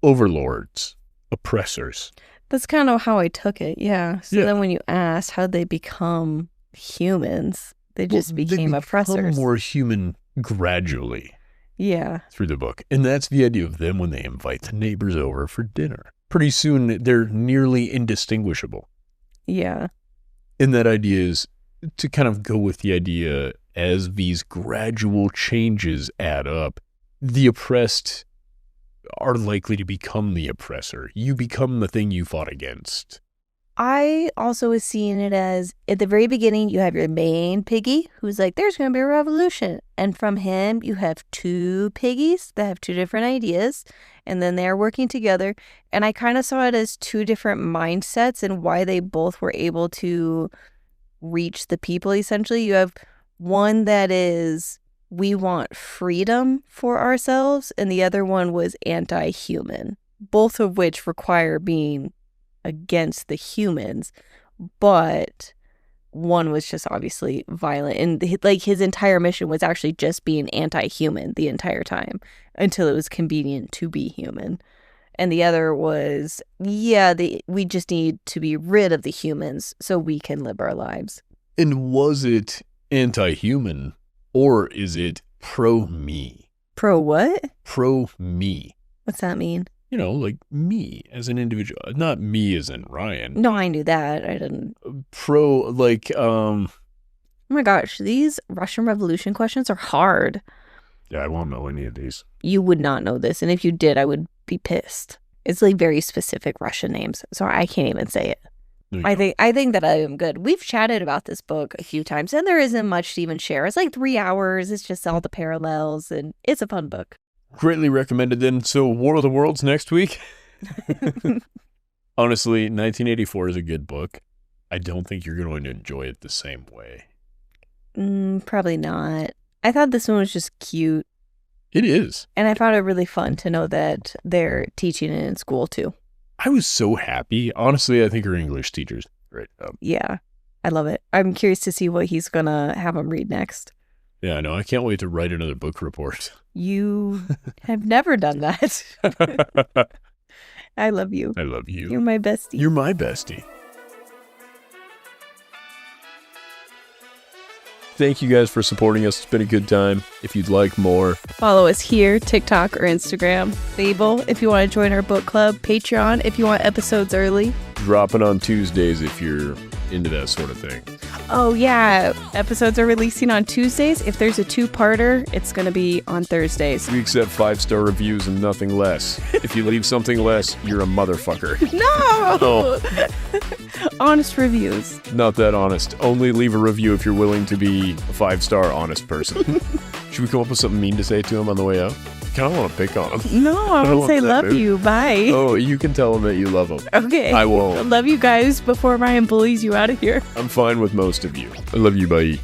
overlords, oppressors. That's kind of how I took it, yeah. So then when you asked how they become humans, they just became oppressors. They become more human gradually. Yeah. Through the book. And that's the idea of them when they invite the neighbors over for dinner. Pretty soon, they're nearly indistinguishable. Yeah. And that idea is to kind of go with the idea as these gradual changes add up, the oppressed are likely to become the oppressor. You become the thing you fought against. I also was seeing it as, at the very beginning, you have your main piggy who's like, there's going to be a revolution. And from him, you have two piggies that have two different ideas. And then they're working together. And I kind of saw it as two different mindsets and why they both were able to reach the people, essentially. You have one that is, we want freedom for ourselves. And the other one was anti-human, both of which require being against the humans, but one was just obviously violent, and like his entire mission was actually just being anti-human the entire time until it was convenient to be human. And the other was, we just need to be rid of the humans so we can live our lives. And was it anti-human, or is it pro-me? Pro what? Pro-me. What's that mean? You know, like me as an individual, not me as in Ryan. No, I knew that. I didn't. Oh my gosh, these Russian Revolution questions are hard. Yeah, I won't know any of these. You would not know this, and if you did, I would be pissed. It's like very specific Russian names, so I can't even say it. I think that I am good. We've chatted about this book a few times, and there isn't much to even share. It's like 3 hours. It's just all the parallels, and it's a fun book. Greatly recommended then. So War of the Worlds next week? Honestly, 1984 is a good book. I don't think you're going to enjoy it the same way. Probably not. I thought this one was just cute. It is. And I found it really fun to know that they're teaching it in school too. I was so happy. Honestly, I think our English teacher's great. Yeah, I love it. I'm curious to see what he's going to have him read next. Yeah, I know. I can't wait to write another book report. You have never done that. I love you. I love you. You're my bestie. You're my bestie. Thank you guys for supporting us. It's been a good time. If you'd like more, follow us here, TikTok or Instagram. Fable, if you want to join our book club. Patreon, if you want episodes early. dropping on Tuesdays if you're into that sort of thing. Oh, yeah. Episodes are releasing on Tuesdays. If there's a two-parter, it's going to be on Thursdays. We accept 5-star reviews and nothing less. If you leave something less, you're a motherfucker. No! Oh. Honest reviews. Not that honest. Only leave a review if you're willing to be a 5-star honest person. Should we come up with something mean to say to him on the way out? I kind of want to pick on him. No, I won't say love you. Bye. Oh, you can tell him that you love him. Okay. I won't. Love you guys before Ryan bullies you out of here. I'm fine with most of you. I love you, bye.